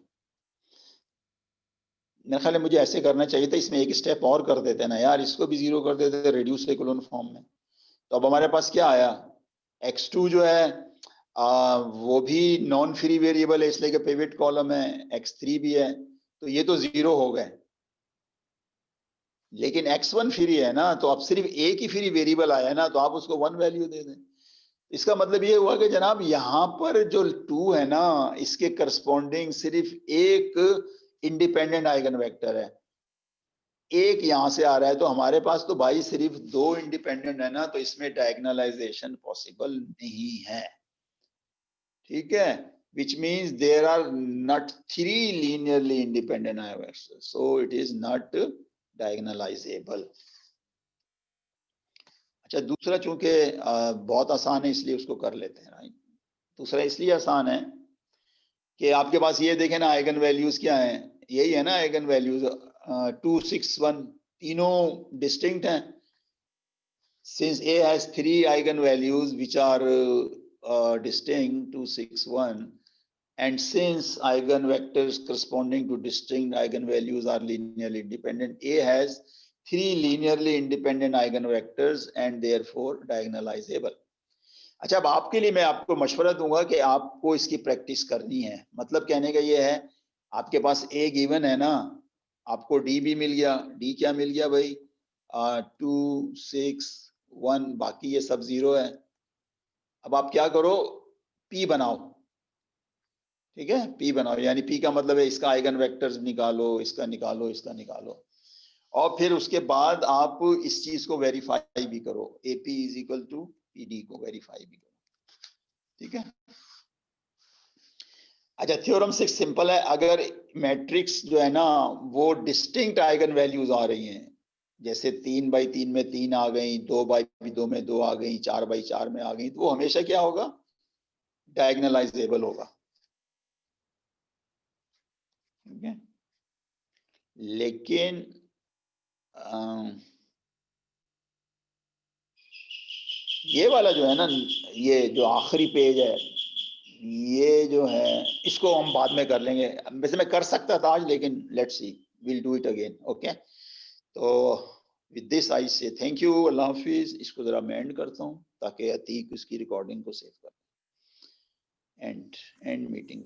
मेरे ख्याल में मुझे ऐसे करना चाहिए था, इसमें एक स्टेप और कर देते ना यार, इसको भी 0 कर देते रिड्यूस इक्वल फॉर्म में। तो अब हमारे पास क्या आया, x2 जो है वो भी नॉन फ्री वेरिएबल है इसलिए कि पिवट कॉलम है, x3 भी है, तो ये तो 0 हो गए। लेकिन x1 फ्री है ना, तो अब सिर्फ एक ही फ्री वेरिएबल आया है ना, तो आप उसको 1 वैल्यू दे दें। इसका मतलब ये हुआ कि जनाब यहां पर जो 2 है ना, इसके करस्पॉन्डिंग सिर्फ एक इंडिपेंडेंट आइगन वेक्टर है, एक यहां से आ रहा है, तो हमारे पास तो भाई सिर्फ 2 इंडिपेंडेंट है ना, तो इसमें डायगोनलाइजेशन पॉसिबल नहीं है, ठीक है। which means there are not 3 linearly independent eigenvectors, so it is not diagonalizable। अच्छा दूसरा चूंकि बहुत आसान है इसलिए उसको कर लेते हैं, राइट। दूसरा इसलिए आसान है कि आपके पास ये देखें ना, आइगन वैल्यूज क्या है, यही है ना आइगन वैल्यूज 2 6 1, तीनों डिस्टिंक्ट हैं। Since A has 3 eigenvalues which are distinct 2 6 1, and since eigenvectors corresponding to distinct eigenvalues are linearly independent, A has 3 linearly independent eigenvectors and therefore diagonalizable। अच्छा अब आपके लिए मैं आपको मशवरा दूंगा कि आपको इसकी प्रैक्टिस करनी है। मतलब कहने का ये है, आपके पास A गिवन है ना, आपको D भी मिल गया, D क्या मिल गया भाई, 2 6 1, बाकी ये सब 0 है। अब आप क्या करो, P बनाओ, ठीक है, P बनाओ, यानी P का मतलब है इसका आइगन वेक्टर्स निकालो, इसका निकालो, इसका निकालो, और फिर उसके बाद आप इस चीज को वेरीफाई भी करो, AP is equal to PD को वेरीफाई भी करो, ठीक है। अच्छा थ्योरम 6 सिंपल है, अगर मैट्रिक्स जो है ना वो डिस्टिंक्ट आइगन वैल्यूज आ रही हैं, जैसे 3/3 में 3 आ गई, 2/2 में 2 आ गई, 4/4 में आ गई, तो वो हमेशा क्या होगा, डायगनलाइजेबल होगा, ठीक है। लेकिन ये वाला जो है ना, ये जो आखिरी पेज है, ये जो है इसको हम बाद में कर लेंगे। वैसे मैं कर सकता था आज, लेकिन let's see, will do it again, okay. तो विद दिस आई से थैंक यू, अल्लाह हाफिज। इसको जरा मैं एंड करता हूँ ताकि अतीक उसकी रिकॉर्डिंग को सेव कर। And meeting.